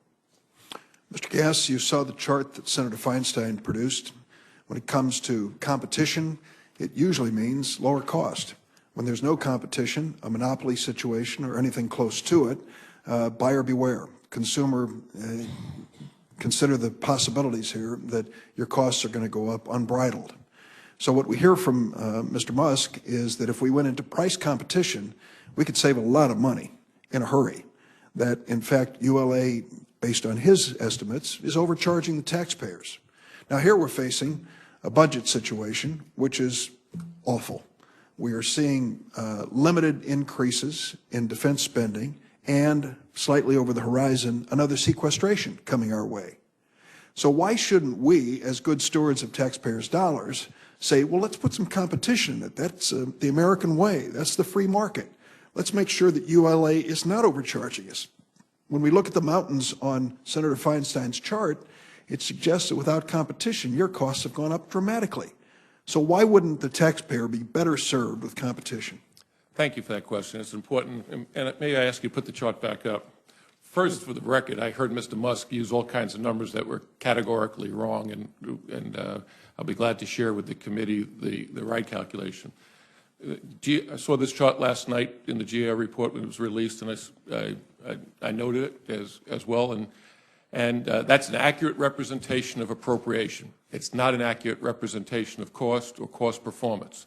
Mr. Gass, you saw the chart that Senator Feinstein produced. When it comes to competition, it usually means lower cost. When there's no competition, a monopoly situation or anything close to it, buyer beware. Consumer, consider the possibilities here that your costs are going to go up unbridled. So what we hear from Mr. Musk is that if we went into price competition, we could save a lot of money in a hurry. That, in fact, ULA, based on his estimates, is overcharging the taxpayers. Now, here we're facing a budget situation which is awful. We are seeing limited increases in defense spending and, slightly over the horizon, another sequestration coming our way. So why shouldn't we, as good stewards of taxpayers' dollars, say, well, let's put some competition in it. That's the American way. That's the free market. Let's make sure that ULA is not overcharging us. When we look at the mountains on Senator Feinstein's chart, it suggests that without competition, your costs have gone up dramatically. So why wouldn't the taxpayer be better served with competition? Thank you for that question. It's important. And may I ask you to put the chart back up? First, for the record, I heard Mr. Musk use all kinds of numbers that were categorically wrong, and I'll be glad to share with the committee the right calculation. I saw this chart last night in the GAO report when it was released, and I noted it as well. And that's an accurate representation of appropriation. It's not an accurate representation of cost or cost performance.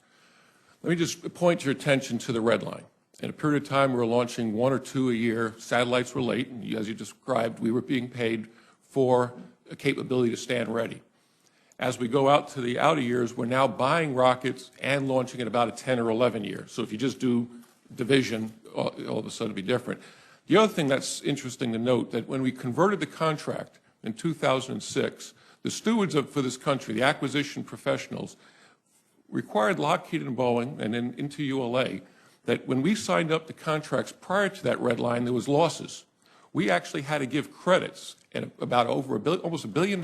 Let me just point your attention to the red line. In a period of time, we were launching 1 or 2 a year. Satellites were late, and as you described, we were being paid for capability to stand ready. As we go out to the outer years, we're now buying rockets and launching in about a 10 or 11 years. So if you just do division, all of a sudden it'd be different. The other thing that's interesting to note, that when we converted the contract in 2006, the stewards for this country, the acquisition professionals, required Lockheed and Boeing, and then into ULA, that when we signed up the contracts prior to that red line, there was losses. We actually had to give credits at about almost $1 billion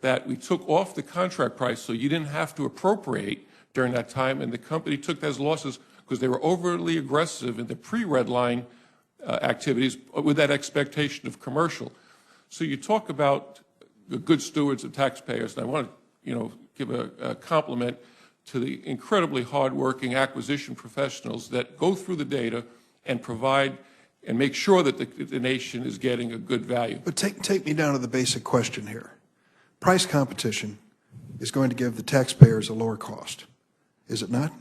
that we took off the contract price, so you didn't have to appropriate during that time, and the company took those losses because they were overly aggressive in the pre-red line activities with that expectation of commercial. So you talk about the good stewards of taxpayers, and I want to, give a compliment to the incredibly hardworking acquisition professionals that go through the data and provide and make sure that the nation is getting a good value. But take me down to the basic question here. Price competition is going to give the taxpayers a lower cost, is it not?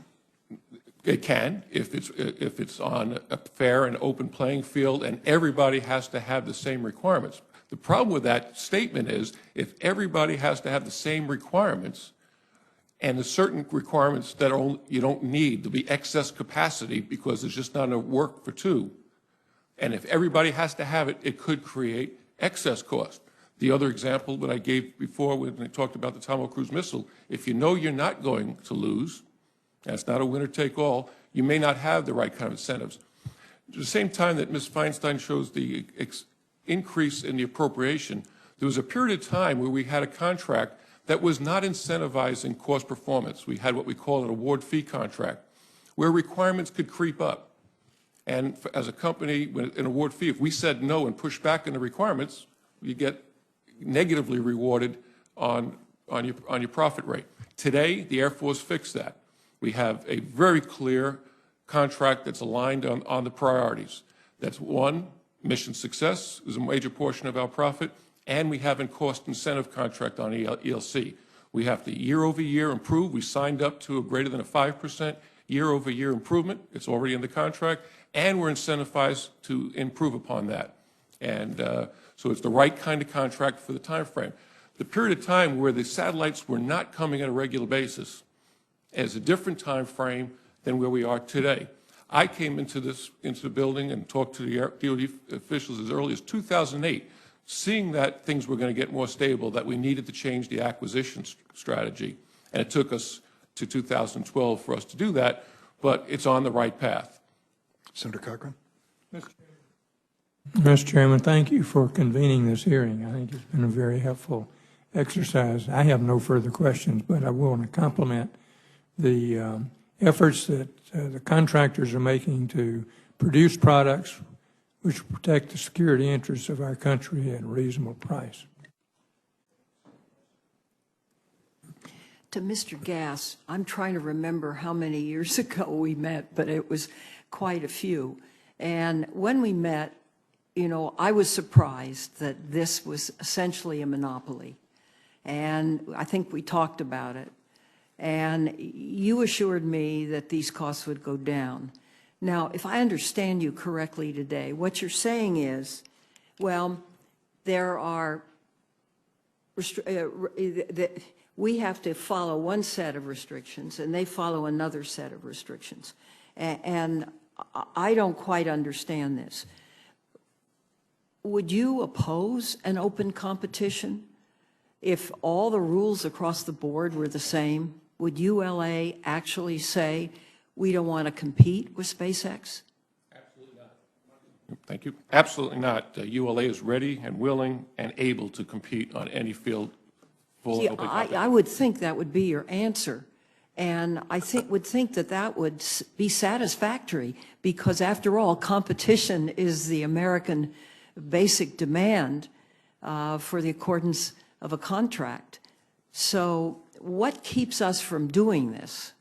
It can, if it's on a fair and open playing field, and everybody has to have the same requirements. The problem with that statement is, if everybody has to have the same requirements, and there's certain requirements that you don't need, there'll be excess capacity because there's just not enough work for two. And if everybody has to have it, it could create excess cost. The other example that I gave before when I talked about the Tomahawk cruise missile, if you know you're not going to lose, and it's not a winner-take-all, you may not have the right kind of incentives. At the same time that Ms. Feinstein shows the increase in the appropriation, there was a period of time where we had a contract that was not incentivizing cost performance. We had what we call an award fee contract, where requirements could creep up. And as a company, with an award fee, if we said no and pushed back on the requirements, you get negatively rewarded on your profit rate. Today, the Air Force fixed that. We have a very clear contract that's aligned on the priorities. That's one, mission success is a major portion of our profit, and we have a cost incentive contract on ELC. We have to year over year improve. We signed up to a greater than a 5% year over year improvement. It's already in the contract, and we're incentivized to improve upon that. And so it's the right kind of contract for the time frame. The period of time where the satellites were not coming at a regular basis is a different time frame than where we are today. I came into the building and talked to the DoD officials as early as 2008, seeing that things were going to get more stable, that we needed to change the acquisition strategy. And it took us to 2012 for us to do that, but it's on the right path. Senator Cochran. Mr. Chairman, thank you for convening this hearing. I think it's been a very helpful exercise. I have no further questions, but I want to compliment the efforts that the contractors are making to produce products which protect the security interests of our country at a reasonable price. To Mr. Gass, I'm trying to remember how many years ago we met, but it was quite a few. And when we met, I was surprised that this was essentially a monopoly. And I think we talked about it. And you assured me that these costs would go down. Now, if I understand you correctly today, what you're saying is, well, there are, we have to follow one set of restrictions and they follow another set of restrictions. And I don't quite understand this. Would you oppose an open competition if all the rules across the board were the same? Would ULA actually say, we don't want to compete with SpaceX? Absolutely not. Thank you. Absolutely not. ULA is ready and willing and able to compete on any field. See, I would think that would be your answer. And I would think that would be satisfactory because, after all, competition is the American basic demand for the accordance of a contract. So what keeps us from doing this?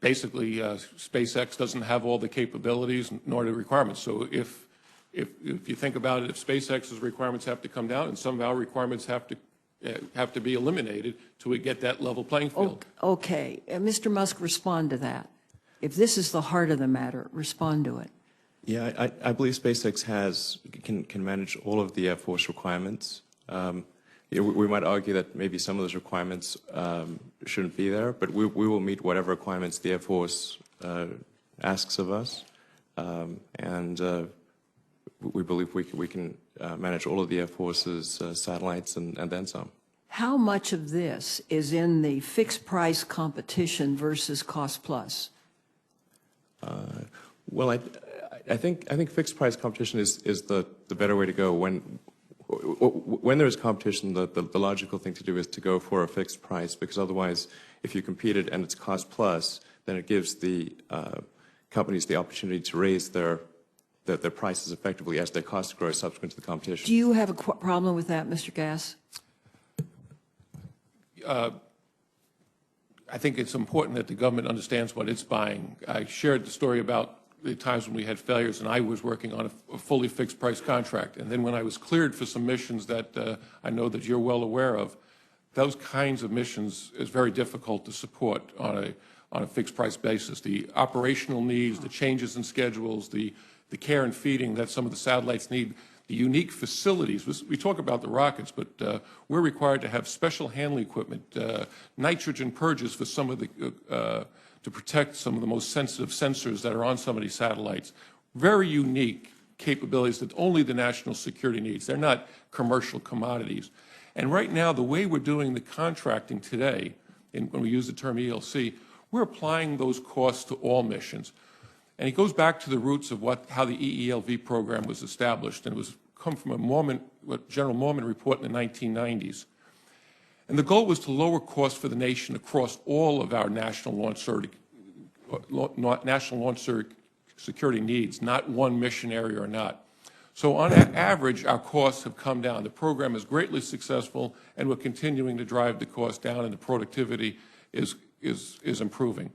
Basically, SpaceX doesn't have all the capabilities nor the requirements. So if you think about it, if SpaceX's requirements have to come down and some of our requirements have to be eliminated to get that level playing field. Okay. Mr. Musk, respond to that. If this is the heart of the matter, respond to it. Yeah, I believe SpaceX can manage all of the Air Force requirements. We might argue that maybe some of those requirements shouldn't be there, but we will meet whatever requirements the Air Force asks of us, and we believe we can manage all of the Air Force's satellites and then some. How much of this is in the fixed price competition versus cost plus? Well, I think fixed price competition is the better way to go. When there is competition, the logical thing to do is to go for a fixed price, because otherwise, if you compete it and it's cost plus, then it gives the companies the opportunity to raise their prices effectively as their costs grow subsequent to the competition. Do you have a problem with that, Mr. Gass? I think it's important that the government understands what it's buying. I shared the story about the times when we had failures, and I was working on a fully fixed price contract. And then when I was cleared for some missions that I know that you're well aware of, those kinds of missions is very difficult to support on a fixed price basis. The operational needs, the changes in schedules, the care and feeding that some of the satellites need, the unique facilities. We talk about the rockets, but we're required to have special handling equipment, nitrogen purges for some of the, to protect some of the most sensitive sensors that are on some of these satellites. Very unique capabilities that only the national security needs. They're not commercial commodities. And right now, the way we're doing the contracting today, when we use the term ELC, we're applying those costs to all missions. And it goes back to the roots of how the EELV program was established, and it was come from what General Mormon report in the 1990s. And the goal was to lower costs for the nation across all of our national launch security needs, not one mission area or not. So on average, our costs have come down. The program is greatly successful, and we're continuing to drive the cost down, and the productivity is improving.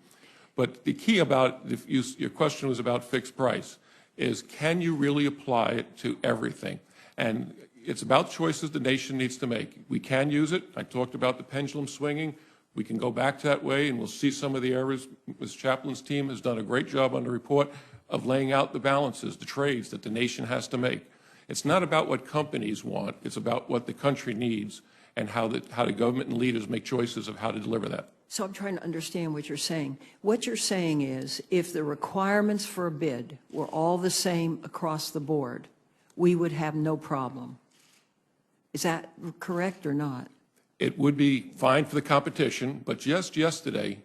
But the key about, your question was about fixed price, is can you really apply it to everything? And it's about choices the nation needs to make. We can use it. I talked about the pendulum swinging. We can go back that way, and we'll see some of the errors. Ms. Chaplain's team has done a great job on the report of laying out the balances, the trades that the nation has to make. It's not about what companies want. It's about what the country needs and how the government and leaders make choices of how to deliver that. So I'm trying to understand what you're saying. What you're saying is if the requirements for a bid were all the same across the board, we would have no problem. Is that correct or not? It would be fine for the competition, but just yesterday,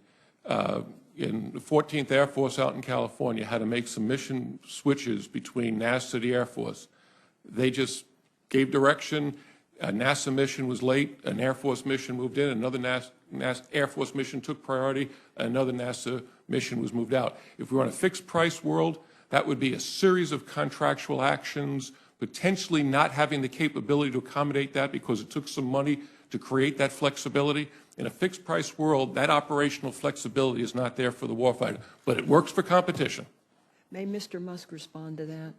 in the 14th Air Force out in California had to make some mission switches between NASA and the Air Force. They just gave direction. A NASA mission was late. An Air Force mission moved in. Another NASA Air Force mission took priority. Another NASA mission was moved out. If we were on a fixed price world, that would be a series of contractual actions, potentially not having the capability to accommodate that because it took some money to create that flexibility. In a fixed price world, that operational flexibility is not there for the warfighter, but it works for competition. May Mr. Musk respond to that?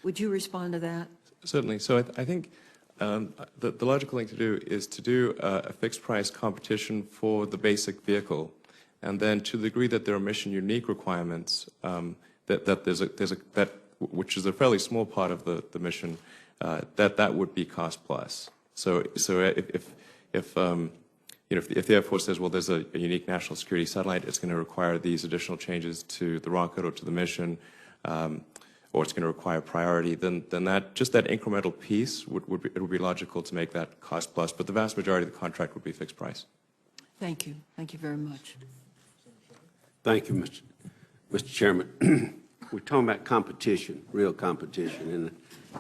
Would you respond to that? Certainly. So I think the logical thing to do is to do a fixed price competition for the basic vehicle, and then to the degree that there are mission unique requirements, that which is a fairly small part of the mission, that would be cost plus. So if the Air Force says, well, there's a unique national security satellite, it's going to require these additional changes to the rocket or to the mission, or it's going to require priority, then that just that incremental piece would be logical to make that cost plus. But the vast majority of the contract would be fixed price. Thank you. Thank you very much. Thank you, Mr. Chairman. We're talking about competition, real competition, and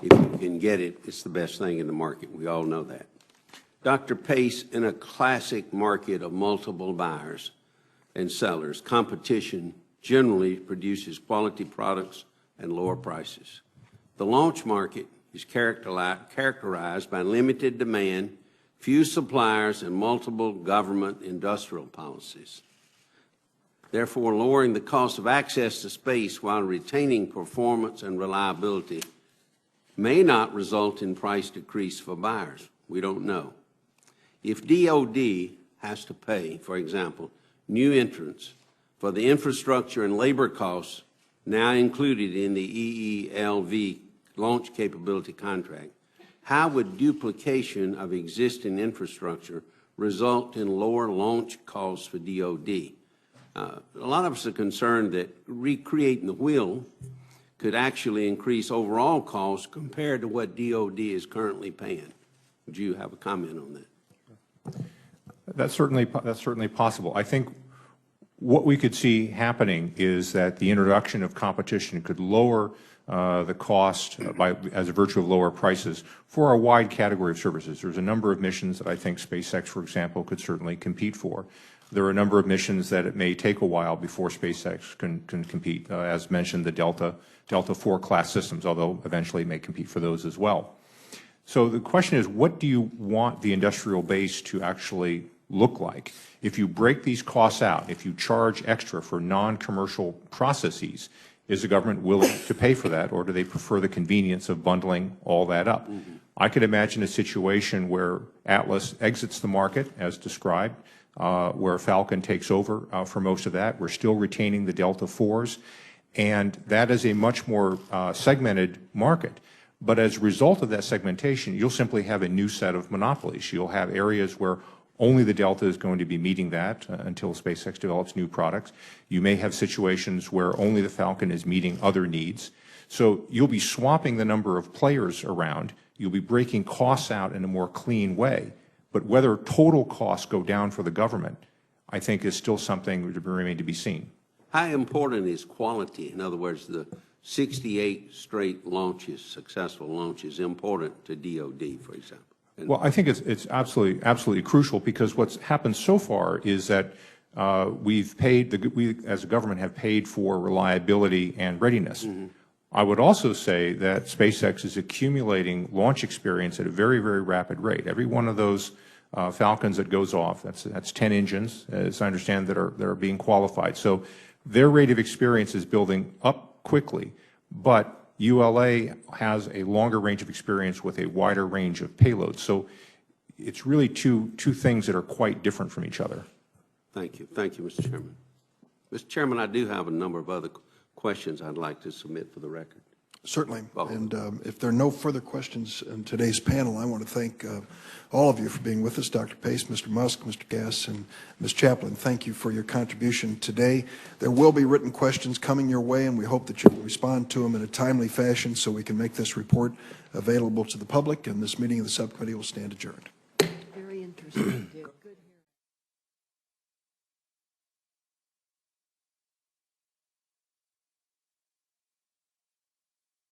if you can get it, it's the best thing in the market. We all know that. Dr. Pace, in a classic market of multiple buyers and sellers, competition generally produces quality products and lower prices. The launch market is characterized by limited demand, few suppliers, and multiple government industrial policies. Therefore, lowering the cost of access to space while retaining performance and reliability may not result in price decrease for buyers. We don't know. If DOD has to pay, for example, new entrants for the infrastructure and labor costs now included in the EELV launch capability contract, how would duplication of existing infrastructure result in lower launch costs for DoD? A lot of us are concerned that recreating the wheel could actually increase overall costs compared to what DoD is currently paying. Would you have a comment on that? That's certainly possible. I think what we could see happening is that the introduction of competition could lower the cost as a virtue of lower prices for a wide category of services. There's a number of missions that I think SpaceX, for example, could certainly compete for. There are a number of missions that it may take a while before SpaceX can compete. As mentioned, the Delta IV class systems, although eventually it may compete for those as well. So the question is, what do you want the industrial base to actually look like? If you break these costs out, if you charge extra for non-commercial processes, is the government willing to pay for that, or do they prefer the convenience of bundling all that up? I could imagine a situation where Atlas exits the market, as described, where Falcon takes over for most of that. We're still retaining the Delta IVs, and that is a much more segmented market. But as a result of that segmentation, you'll simply have a new set of monopolies. You'll have areas where only the Delta is going to be meeting that until SpaceX develops new products. You may have situations where only the Falcon is meeting other needs. So you'll be swapping the number of players around. You'll be breaking costs out in a more clean way. But whether total costs go down for the government, I think, is still something to remain to be seen. How important is quality? In other words, the 68 straight launches, successful launches, important to DoD, for example? Well, I think it's absolutely crucial, because what's happened so far is that we as a government have paid for reliability and readiness. I would also say that SpaceX is accumulating launch experience at a very, very rapid rate. Every one of those Falcons that goes off, that's 10 engines, as I understand, that are being qualified. So their rate of experience is building up quickly, but ULA has a longer range of experience with a wider range of payloads. So it's really two things that are quite different from each other. Thank you. Thank you, Mr. Chairman. Mr. Chairman, I do have a number of other questions I'd like to submit for the record. Certainly. And if there are no further questions in today's panel, I want to thank all of you for being with us. Dr. Pace, Mr. Musk, Mr. Gass, and Ms. Chaplain, thank you for your contribution today. There will be written questions coming your way, and we hope that you will respond to them in a timely fashion so we can make this report available to the public, and this meeting of the subcommittee will stand adjourned. Very interesting. Good.